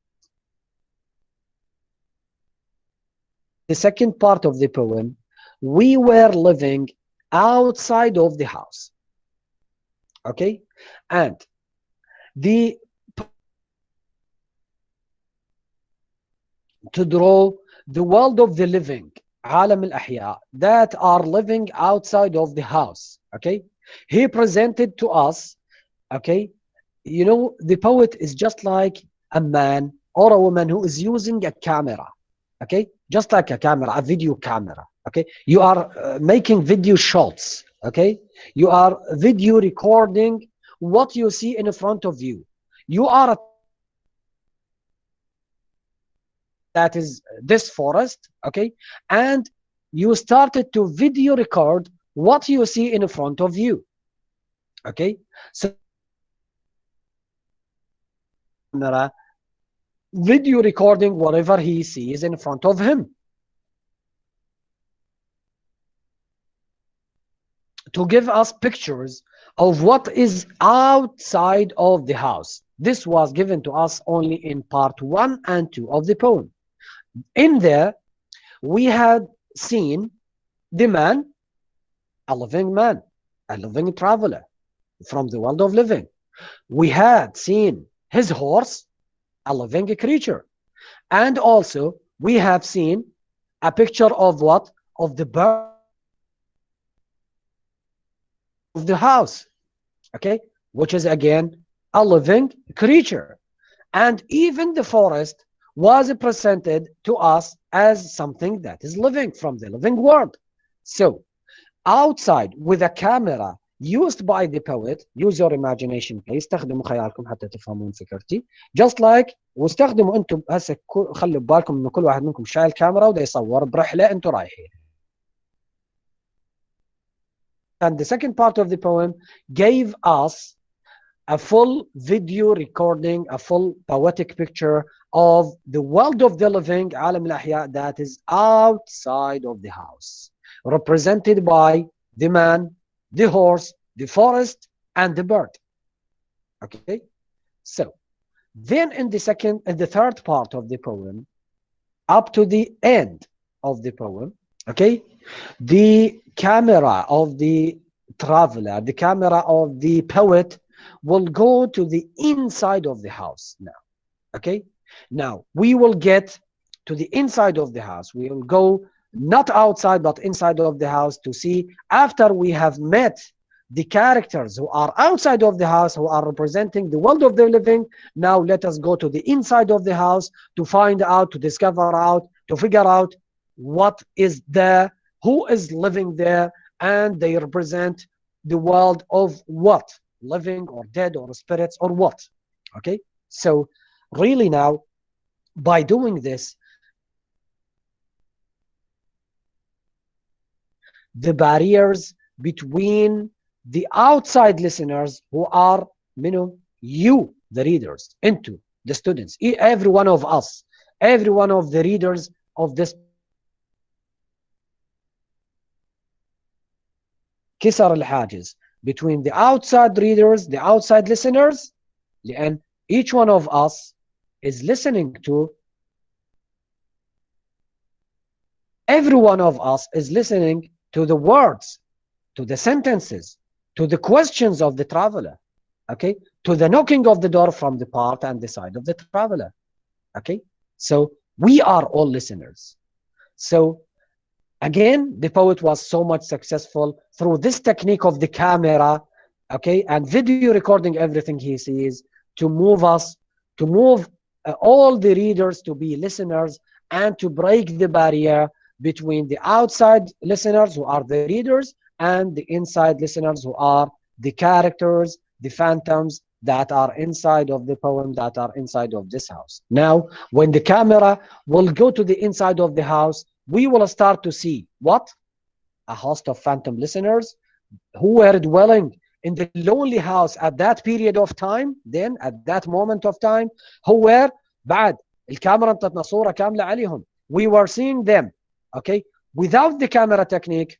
the second part of the poem, we were living outside of the house. Okay, and to draw the world of the living, عالم الأحياء, that are living outside of the house. Okay, he presented to us, okay, you know, the poet is just like a man or a woman who is using a camera. Okay, just like a camera, a video camera. Okay, you are making video shots. Okay, you are video recording what you see in front of you. You are that is this forest. Okay, and you started to video record what you see in front of you. Okay, so video recording whatever he sees in front of him to give us pictures of what is outside of the house. This was given to us only in part 1 and 2 of the poem. In there, we had seen the man, a living man, a living traveler from the world of living. We had seen his horse, a living creature. And also, we have seen a picture of what? Of the bird of the house, okay, which is again a living creature. And even the forest was presented to us as something that is living from the living world. So outside with a camera used by the poet, use your imagination please, استخدموا خيالكم حتى تفهمون فكرتي. Just like واستخدموا انتم هسه خلوا ببالكم انه كل واحد منكم شايل كاميرا وده يصور برحله انتم رايحين. And the second part of the poem gave us a full video recording, a full poetic picture of the world of the living, عالم الأحياء, that is outside of the house, represented by the man, the horse, the forest, and the bird. Okay, So then in the third part of the poem, up to the end of the poem, okay, the camera of the traveler, the camera of the poet will go to the inside of the house now. Okay, now we will get to the inside of the house. We will go not outside but inside of the house to see, after we have met the characters who are outside of the house, who are representing the world of the living. Now let us go to the inside of the house to find out, to discover out, to figure out what is there, who is living there, and they represent the world of what? Living or dead or spirits or what? Okay, so really now, by doing this, the barriers between the outside listeners, who are, you, the readers, into the students, every one of us, every one of the readers of this, كسر الحاجز between the outside readers, the outside listeners, and each one of us is listening to, every one of us is listening to the words, to the sentences, to the questions of the traveler, okay, to the knocking of the door from the part and the side of the traveler, okay. So we are all listeners. So again, the poet was so much successful through this technique of the camera, okay, and video recording everything he sees, to move us, to move all the readers to be listeners, and to break the barrier between the outside listeners, who are the readers, and the inside listeners, who are the characters, the phantoms that are inside of the poem, that are inside of this house. Now, when the camera will go to the inside of the house, we will start to see what? A host of phantom listeners who were dwelling in the lonely house at that period of time, then at that moment of time, who were بعد الكاميرا انتتنا صورة كاملة عليهم. We were seeing them, okay? Without the camera technique,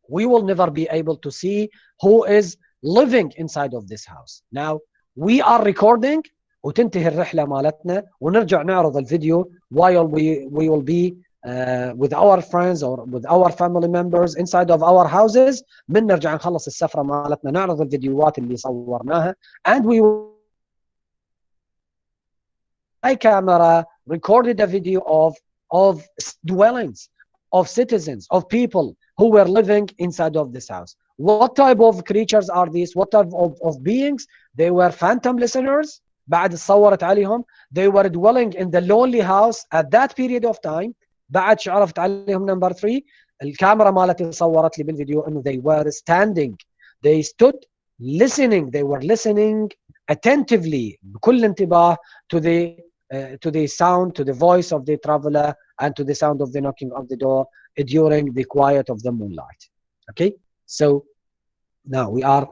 we will never be able to see who is living inside of this house. Now, we are recording, وتنتهي الرحلة مالتنا ونرجع نعرض الفيديو while we will be with our friends or with our family members inside of our houses. من نرجع نخلص السفرة مالتنا نعرض الفيديوهات اللي صورناها, and we will, my camera recorded a video of dwellings, of citizens, of people who were living inside of this house. What type of creatures are these? What type of beings? They were phantom listeners. بعد صورت عليهم. They were dwelling in the lonely house at that period of time. بعد عرفت عليهم number 3. الكاميرا مالتي صورت لي بالفيديو انه they were standing. They stood listening. They were listening attentively بكل انتباه to the sound, to the voice of the traveler, and to the sound of the knocking of the door during the quiet of the moonlight. Okay, so now we are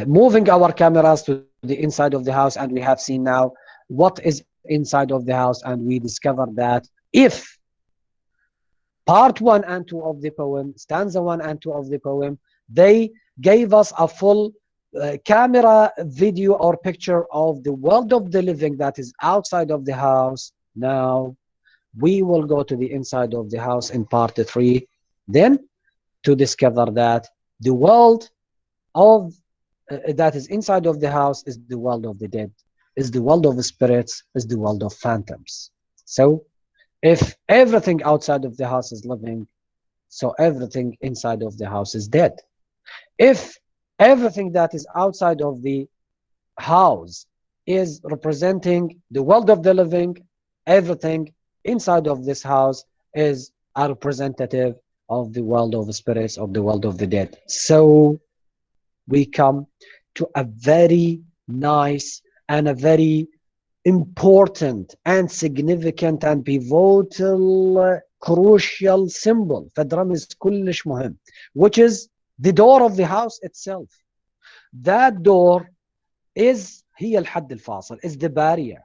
moving our cameras to the inside of the house, and we have seen now what is inside of the house, and we discovered that if part 1 and 2 of the poem, stanza 1 and 2 of the poem, they gave us a full camera video or picture of the world of the living that is outside of the house. Now we will go to the inside of the house in part 3, then to discover that the world of that is inside of the house is the world of the dead, is the world of spirits, is the world of phantoms. So if everything outside of the house is living, so everything inside of the house is dead. If everything that is outside of the house is representing the world of the living, everything inside of this house is a representative of the world of spirits, of the world of the dead. So we come to a very nice and a very important and significant and pivotal crucial symbol, فالرمز كلش مهم, which is the door of the house itself. That door is هي الحد الفاصل, is the barrier,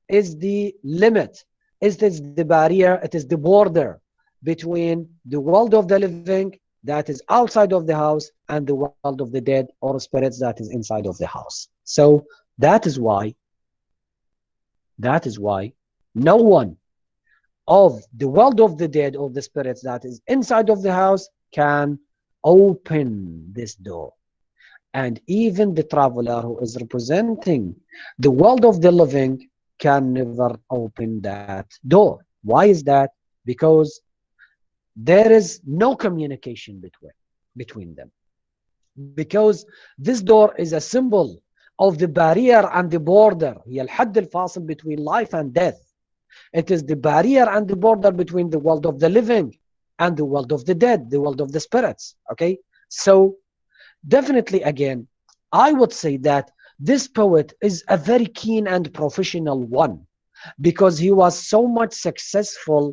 is the limit, is the barrier, it is the border between the world of the living that is outside of the house and the world of the dead or spirits that is inside of the house. So That is why no one of the world of the dead or the spirits that is inside of the house can open this door. And even the traveler who is representing the world of the living can never open that door. Why is that? Because there is no communication between them. Because this door is a symbol of the barrier and the border. هي الحد الفاصل between life and death. It is the barrier and the border between the world of the living and the world of the dead, the world of the spirits. Okay, so definitely, again, I would say that this poet is a very keen and professional one, because he was so much successful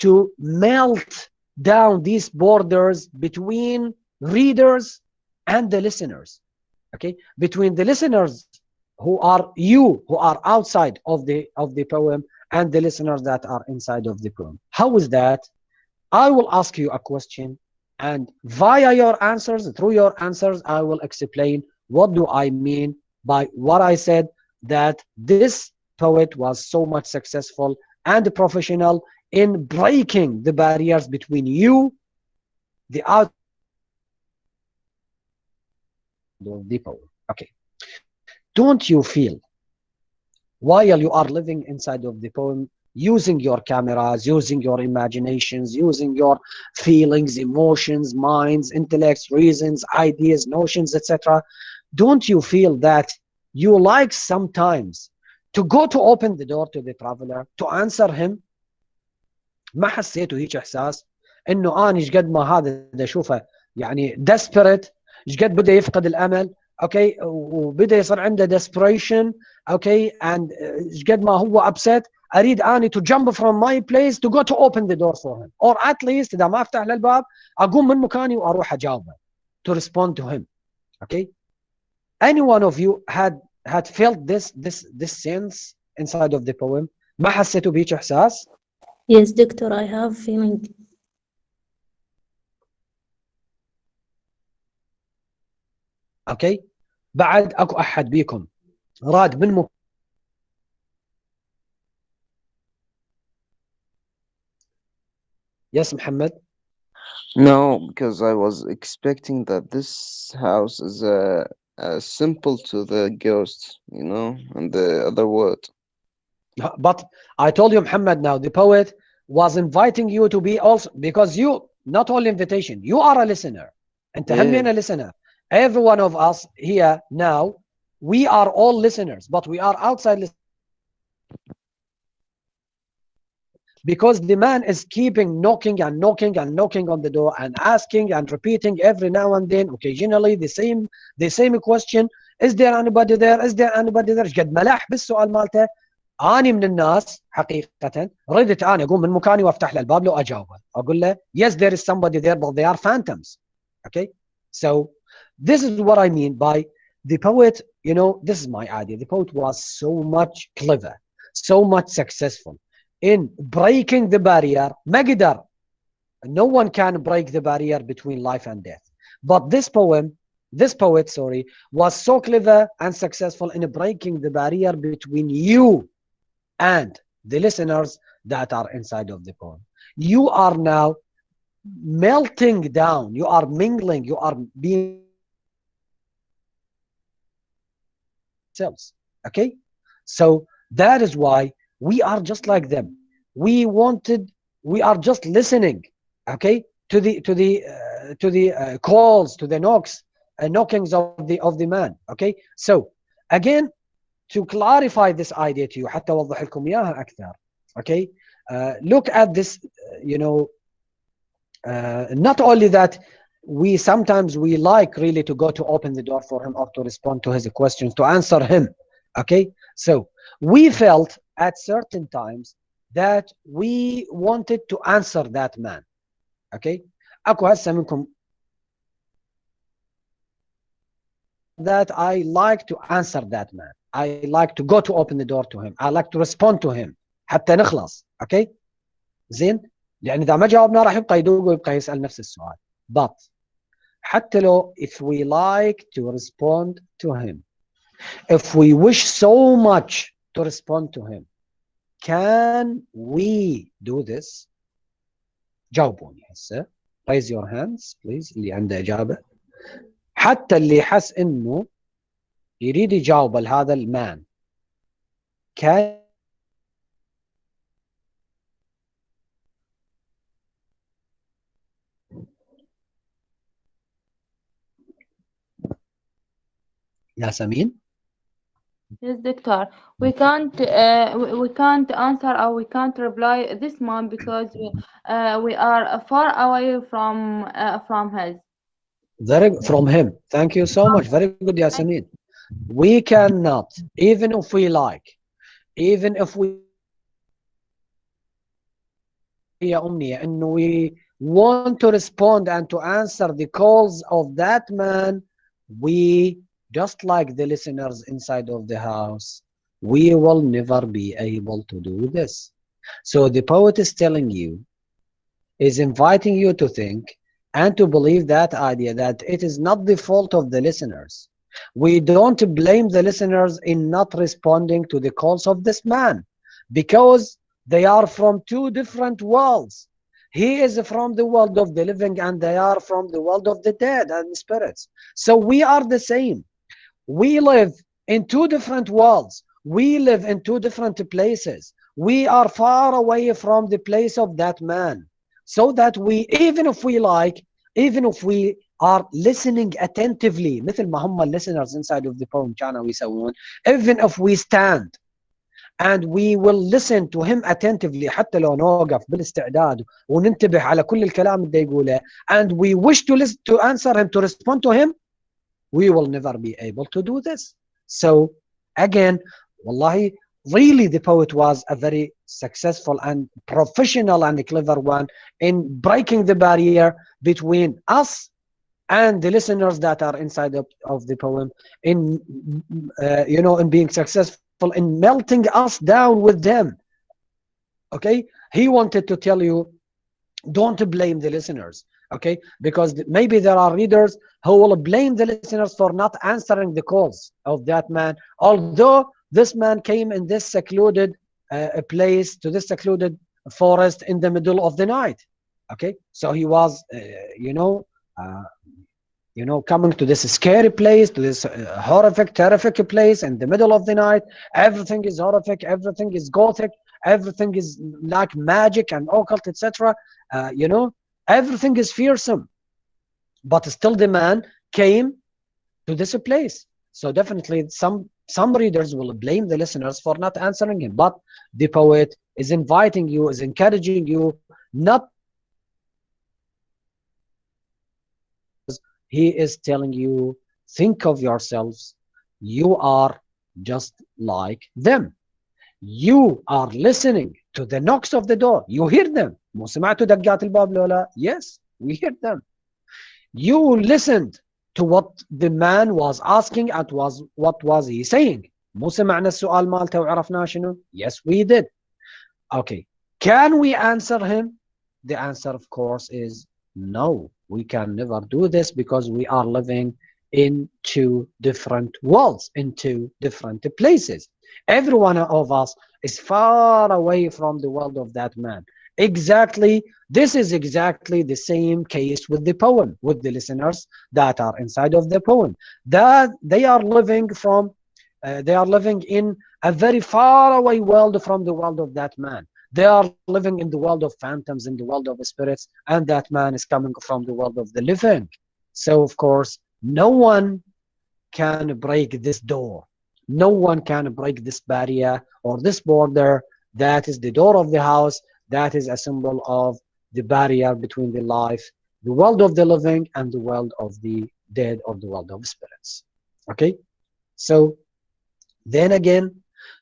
to melt down these borders between readers and the listeners. Okay, between the listeners who are outside of the poem and the listeners that are inside of the poem. How is that? I will ask you a question, and via your answers, through your answers, I will explain what do I mean by what I said, that this poet was so much successful and professional in breaking the barriers between you, the out of the poem. Okay. Don't you feel, while you are living inside of the poem, using your cameras, using your imaginations, using your feelings, emotions, minds, intellects, reasons, ideas, notions, etc., don't you feel that you like sometimes to go to open the door to the traveler, to answer him? ما حسيتوا هيك احساس انه انا ايش قد ما هذا بدي اشوفه يعني desperate، ايش قد بده يفقد الامل، اوكي، وبدا يصير عنده desperation، اوكي، and ايش قد ما هو upset، اريد اني to jump from my place to go to open the door for him, or at least اذا ما افتح للباب اقوم من مكاني واروح اجاوبه to respond to him. Okay, any one of you had felt this sense inside of the poem؟ ما حسيتوا بهيك احساس؟ Yes, doctor, I have feeling. اوكي، بعد اكو احد بيكم راد من يس محمد؟ No, because I was expecting that this house is simple to the ghosts, and the other world. But I told you, Muhammad, now the poet was inviting you to be also, because you, not only invitation, you are a listener. And to Yeah. a listener. Every one of us here now, we are all listeners, but we are outside listeners. Because the man is keeping knocking and knocking and knocking on the door and asking and repeating every now and then, occasionally the same question. Is there anybody there? Is there anybody there? قد ملاح بالسؤال مالته. أنا من الناس حقيقة ردت أنا أقوم من مكاني وأفتح له الباب لو أجاوبه أقول له yes, there is somebody there, but they are phantoms. Okay, so this is what I mean by the poet. This is my idea. The poet was so much clever, so much successful in breaking the barrier. ما قدر. No one can break the barrier between life and death. But this poet, was so clever and successful in breaking the barrier between you and the listeners that are inside of the poem. You are now melting down, you are mingling, you are being selves. Okay, so that is why we are just like them. We are just listening, okay, to the calls, to the knockings of the man. Okay, so again, to clarify this idea to you, حتى أوضح لكم إياها أكثر. Okay, look at this. Not only that, we sometimes like really to go to open the door for him or to respond to his questions, to answer him. Okay, so we felt at certain times that we wanted to answer that man. Okay, أكو هسه منكم that I like to answer that man. I like to go to open the door to him. I like to respond to him حتى نخلص. Okay, زين، لأن إذا ما جاوبنا راح يبقى يدوق ويبقى يسأل نفس السؤال. But حتى لو if we like to respond to him, If we wish so much to respond to him, can we do this? جاوبوني هسه. Raise your hands please اللي عنده إجابة. حتى اللي حس إنه يريد يجاوب لهذا المان. Can ياسمين? Yes, doctor. We can't answer or we can't reply this month because we are far away from his. From him. Thank you so much. Very good, Yasamin. We cannot, even if we like, even if we and we want to respond and to answer the calls of that man, we, just like the listeners inside of the house, we will never be able to do this. So the poet is telling you, is inviting you to think and to believe that idea that it is not the fault of the listeners. We don't blame the listeners in not responding to the calls of this man because they are from two different worlds. He is from the world of the living and they are from the world of the dead and spirits. So we are the same. We live in two different worlds. We live in two different places. We are far away from the place of that man. So that we, even if we like, even if we are listening attentively, مثل ما هم listeners inside of the poem كانوا يسوون, even if we stand and we will listen to him attentively حتى لو نوقف بالاستعداد وننتبه على كل الكلام اللي يقوله, and we wish to listen, to answer him, to respond to him, we will never be able to do this. So again, wallahi, really the poet was a very successful and professional and clever one in breaking the barrier between us and the listeners that are inside of the poem, in in being successful in melting us down with them. Okay, he wanted to tell you, don't blame the listeners, okay, because maybe there are readers who will blame the listeners for not answering the calls of that man, although this man came in this secluded place, to this secluded forest in the middle of the night. Okay, so he was coming to this scary place, to this horrific, terrific place in the middle of the night. Everything is horrific, everything is gothic, everything is like magic and occult, etc. Everything is fearsome. But still the man came to this place. So definitely some readers will blame the listeners for not answering him. But the poet is inviting you, is encouraging you, not. He is telling you, think of yourselves. You are just like them. You are listening to the knocks of the door. You hear them. مو سمعتوا دقات الباب لولا? Yes, we hear them. You listened to what the man was asking and what was he saying. مو سمعنا السؤال مالته وعرفنا شنو? Yes, we did. Okay. Can we answer him? The answer, of course, is no. We can never do this because we are living in two different worlds, in two different places. Every one of us is far away from the world of that man. Exactly, this is exactly the same case with the poem, with the listeners that are inside of the poem. That they are living in a very far away world from the world of that man. They are living in the world of phantoms, in the world of spirits, and that man is coming from the world of the living. So, of course, no one can break this door. No one can break this barrier or this border. That is the door of the house. That is a symbol of the barrier between the life, the world of the living, and the world of the dead, or the world of spirits. Okay? So, then again,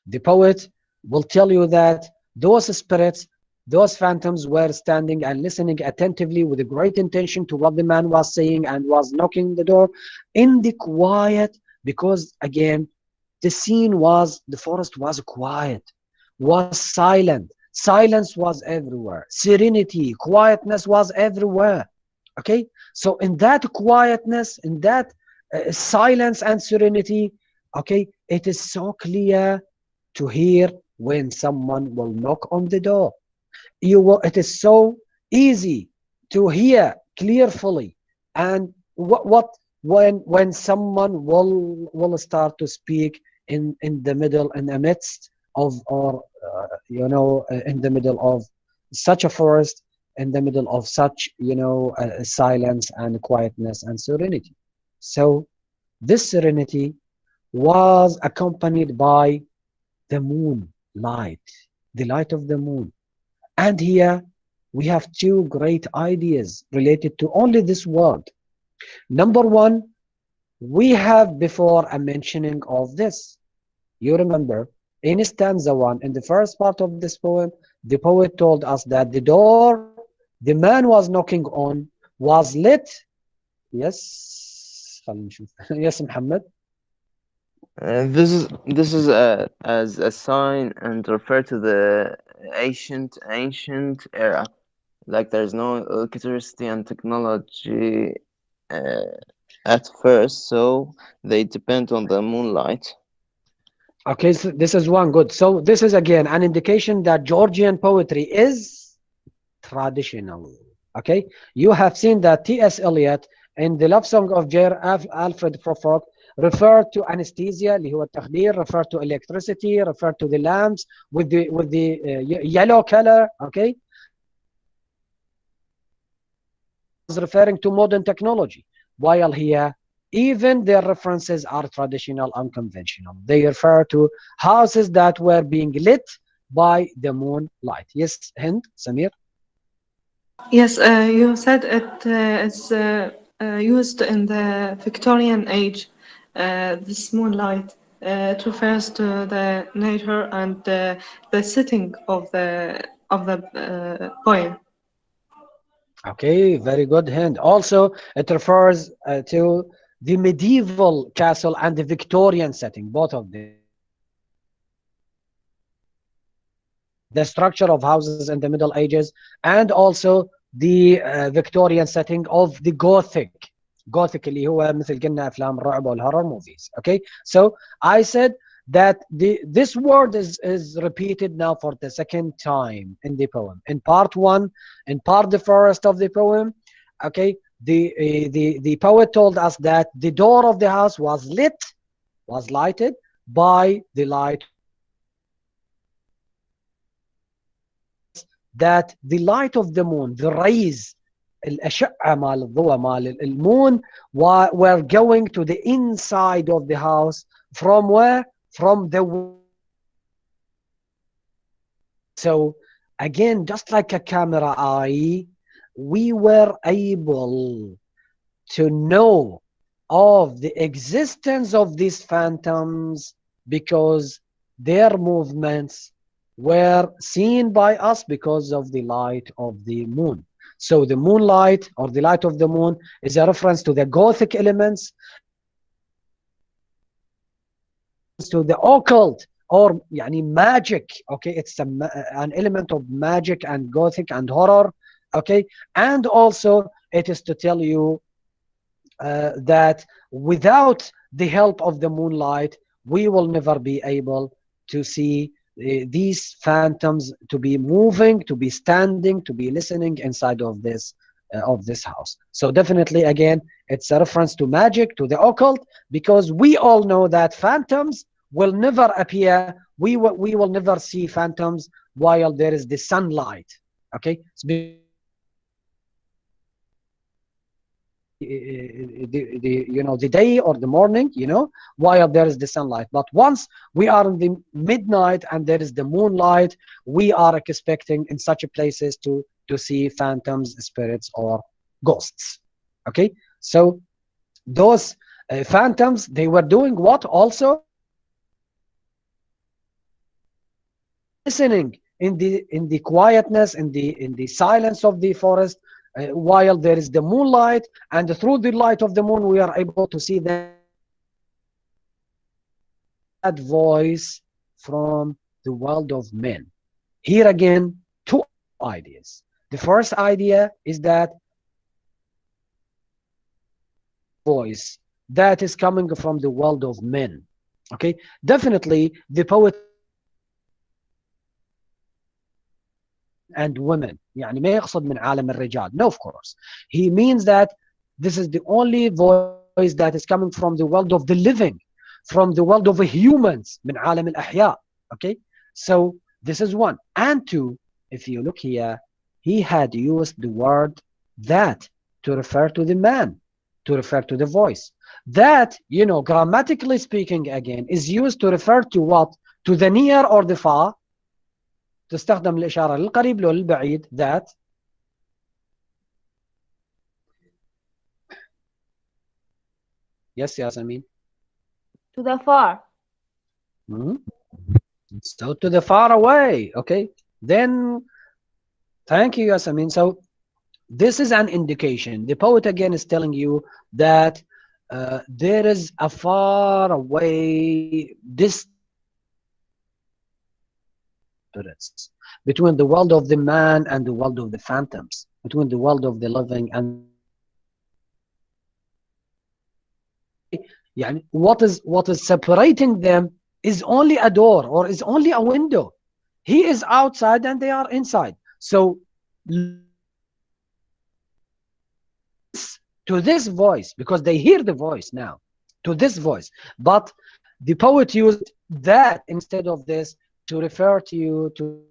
the poet will tell you that those spirits, those phantoms were standing and listening attentively with a great intention to what the man was saying and was knocking the door in the quiet, because again, the scene was, the forest was quiet, was silent. Silence was everywhere. Serenity, quietness was everywhere. Okay? So in that quietness, in that silence and serenity, Okay, it is so clear to hear when someone will knock on the door. It is so easy to hear clearly, and what when someone will start to speak in the middle, in the midst of, or in the middle of such a forest, in the middle of such silence and quietness and serenity. So this serenity was accompanied by the moon light, the light of the moon. And here we have two great ideas related to only this word. Number one, we have before a mentioning of this. You remember in stanza one, in the first part of this poem, the poet told us that the door the man was knocking on was lit. Yes, خلينا نشوف. Yes, Muhammad. This is as a sign and refer to the ancient era. Like there's no electricity and technology uh, at first, so they depend on the moonlight. Okay, so this is one good. So this is again an indication that Georgian poetry is traditional. Okay, you have seen that T.S. Eliot in the love song of J. Alfred Prufrock referred to anesthesia اللي هو التخدير, referred to electricity, referred to the lamps with the yellow color. Okay, is referring to modern technology, while here even their references are traditional, unconventional. They refer to houses that were being lit by the moonlight. Yes, Hind, Samir? Yes, you said it is used in the Victorian age. This moonlight, it refers to the nature and the setting of the poem. Okay, very good, Hind. Also, it refers to the medieval castle and the Victorian setting, both of them. The structure of houses in the Middle Ages, and also the Victorian setting of the Gothic اللي هو مثل قلنا افلام الرعب والهورر movies. Okay, so I said that this word is repeated now for the second time in the poem. In part one, in part the first of the poem, okay, the poet told us that the door of the house was lighted by the light, that the light of the moon, the rays, الأشعة مال الضوء مال المون, were going to the inside of the house. From where? From the. So again, just like a camera eye, we were able to know of the existence of these phantoms because their movements were seen by us because of the light of the moon. So the moonlight, or the light of the moon, is a reference to the Gothic elements, to the occult, or يعني magic. Okay, it's an element of magic and Gothic and horror. Okay, and also it is to tell you that without the help of the moonlight, we will never be able to see these phantoms to be moving, to be standing, to be listening inside of this house. So definitely, again, it's a reference to magic, to the occult, because we all know that phantoms will never appear. We will never see phantoms while there is the sunlight. Okay, the day or the morning, while there is the sunlight. But once we are in the midnight and there is the moonlight, we are expecting in such places to see phantoms, spirits, or ghosts. Okay, so those phantoms, they were doing what? Also listening in the quietness, in the silence of the forest, while there is the moonlight, and through the light of the moon we are able to see that voice from the world of men. Here again, two ideas. The first idea is that voice that is coming from the world of men. Okay, definitely the poet and women يعني ما يقصد من عالم الرجال. No, of course he means that this is the only voice that is coming from the world of the living, from the world of humans, من عالم الأحياء. Okay, so this is one. And two, if you look here, he had used the word that to refer to the man, to refer to the voice. That, you know, grammatically speaking, again, is used to refer to what? To the near or the far. تستخدم الإشارة للقريب لو للبعيد. that yes Yasamin. To the far. So to the far away. Okay, then thank you Yasamin. So this is an indication. The poet again is telling you that there is a far away distance between the world of the man and the world of the phantoms, between the world of the living and يعني what is separating them is only a door or is only a window. He is outside and they are inside. So to this voice, because they hear the voice now, to this voice, but the poet used that instead of this to refer to you to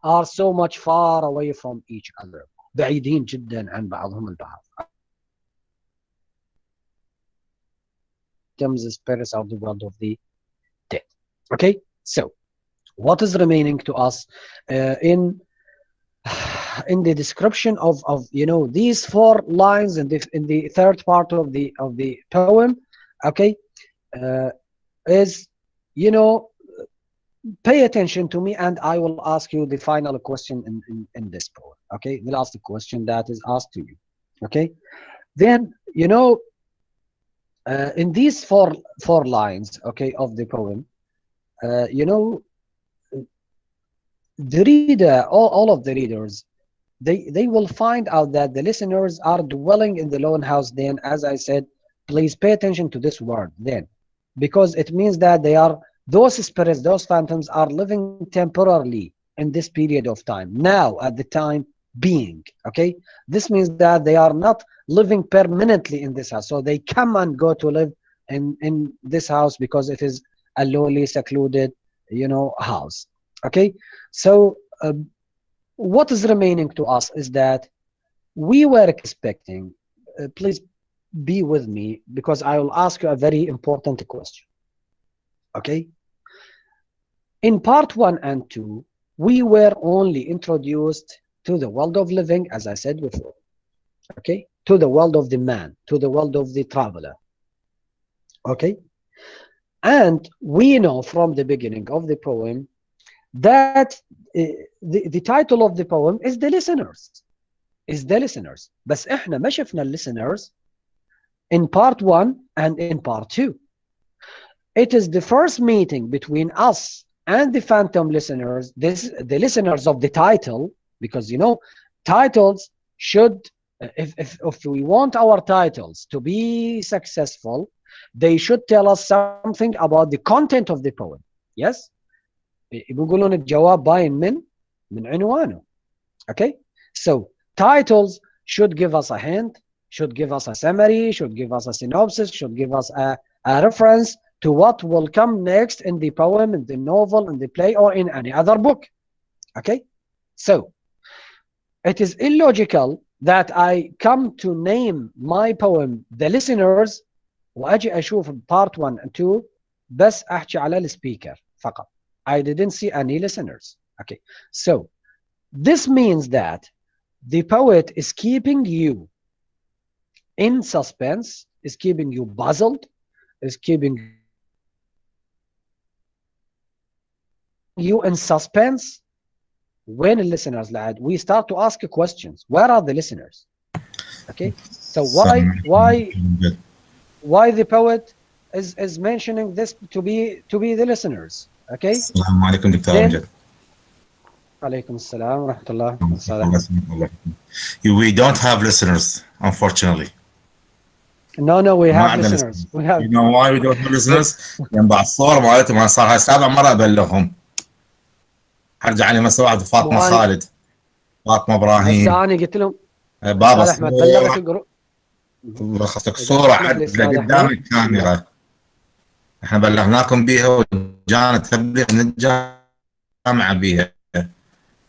are so much far away from each other, بعيدين جدا عن بعضهم البعض. The spirits of the world of the dead. Okay, so what is remaining to us in the description of you know these 4 lines in the third part of the poem? Okay, is, you know, pay attention to me and I will ask you the final question in this poem. Okay, the last question that is asked to you. Okay, then, you know, in these four lines, okay, of the poem, you know, the reader, all of the readers, they will find out that the listeners are dwelling in the lone house. Then, as I said, please pay attention to this word then, because it means that they are, those spirits, those phantoms are living temporarily in this period of time, now at the time being. Okay, this means that they are not living permanently in this house, so they come and go to live in this house because it is a lowly, secluded, you know, house. Okay, so what is remaining to us is that we were expecting, please be with me because I will ask you a very important question. Okay, in part 1 and 2 we were only introduced to the world of living, as I said before. Okay, to the world of the man, to the world of the traveler. Okay, and we know from the beginning of the poem that the title of the poem is the listeners, بس احنا ما شفنا listeners in part 1 and in part 2. It is the first meeting between us and the phantom listeners, the listeners of the title, because, you know, titles should, if we want our titles to be successful, they should tell us something about the content of the poem. Yes, بيقولون الجواب باين من عنوانه. Okay, so titles should give us a hint, should give us a summary, should give us a synopsis, should give us a reference to what will come next in the poem, in the novel, in the play, or in any other book. Okay, so it is illogical that I come to name my poem The Listeners وأجي أشوف part 1 and 2 بس أحكي على السبيكر فقط. I didn't see any listeners. Okay, so this means that the poet is keeping you in suspense, is keeping you puzzled, is keeping you in suspense. When listeners, lad, we start to ask questions. Where are the listeners? Okay, so why the poet is mentioning this to be the listeners? Okay. السلام عليكم دكتور أمجد. عليكم السلام ورحمة الله. We don't have listeners, unfortunately. No, we ما have عندنا listeners. listeners. We have. You know why we don't have listeners؟ لان بعد الصور مالتهم انا صار هاي سابع مره ابلغهم. ارجع لي مسا واحد فاطمه وأنا- خالد، فاطمه ابراهيم، هسه انا قلت لهم بابا استاذ احمد بلغت صورة، الجروب. لخص لك إذا صوره تسمح لي عدله أستاذ قدام أحمد. الكاميرا، احنا بلغناكم بيها وجانا تبليغ من الجامعه بيها.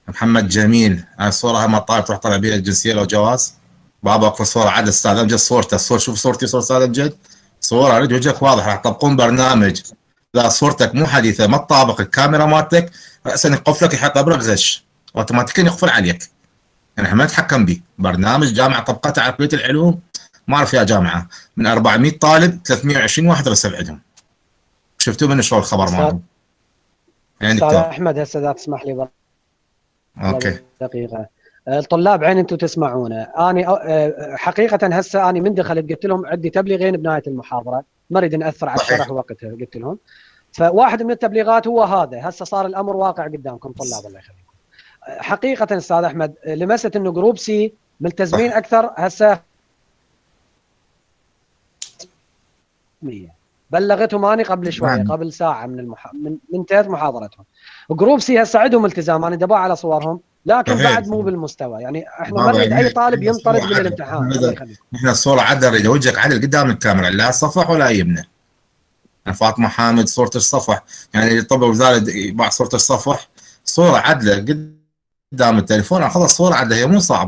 محمد جميل، هاي الصوره هاي ما طالب تروح طلع بيها الجنسيه لو جواز. بابا اكو صوره عدل استاذ امجد، صورته شوف صورتي صوره استاذ امجد، صوره اريد وجهك واضح. راح يطبقون برنامج لا صورتك مو حديثه ما تطابق الكاميرا مالتك، راسا يقف لك يحط ابرق غش اوتوماتيكيا يقفل عليك. يعني احنا ما نتحكم به، برنامج جامعه طبقتها على كليه العلوم، ما اعرف يا جامعه من 400 طالب 320 واحد رسب عندهم. شفتوا من شلون الخبر أستاذ- مالهم؟ يعني استاذ دكتور احمد هسه اذا تسمح لي والله اوكي دقيقه. الطلاب عين انتم تسمعونه، انا حقيقه هسه انا من دخلت قلت لهم عندي تبليغين بنهايه المحاضره، ما اريد ناثر على صحيح. الشرح وقتها قلت لهم. فواحد من التبليغات هو هذا، هسه صار الامر واقع قدامكم طلاب الله يخليكم. حقيقه استاذ احمد لمست انه جروب سي ملتزمين اكثر هسه. بلغتهم اني قبل شويه نعم. قبل ساعه من انتهت محاضرتهم. جروب سي هسه عندهم التزام، انا دبا على صورهم لكن صحيح. بعد مو بالمستوى، يعني احنا بابا ما نريد يعني اي طالب إحنا ينطرد الصورة من عدل. الامتحان. إحنا الله يخليك. احنا الصوره عدل، نريد وجهك عدل قدام الكاميرا، لا صفح ولا يمنى. يعني فاطمه حامد صورة الصفح، يعني طبعا وزاره يباع صورة الصفح، صوره عدله قدام التليفون اخذ الصوره عدله، هي مو صعبه.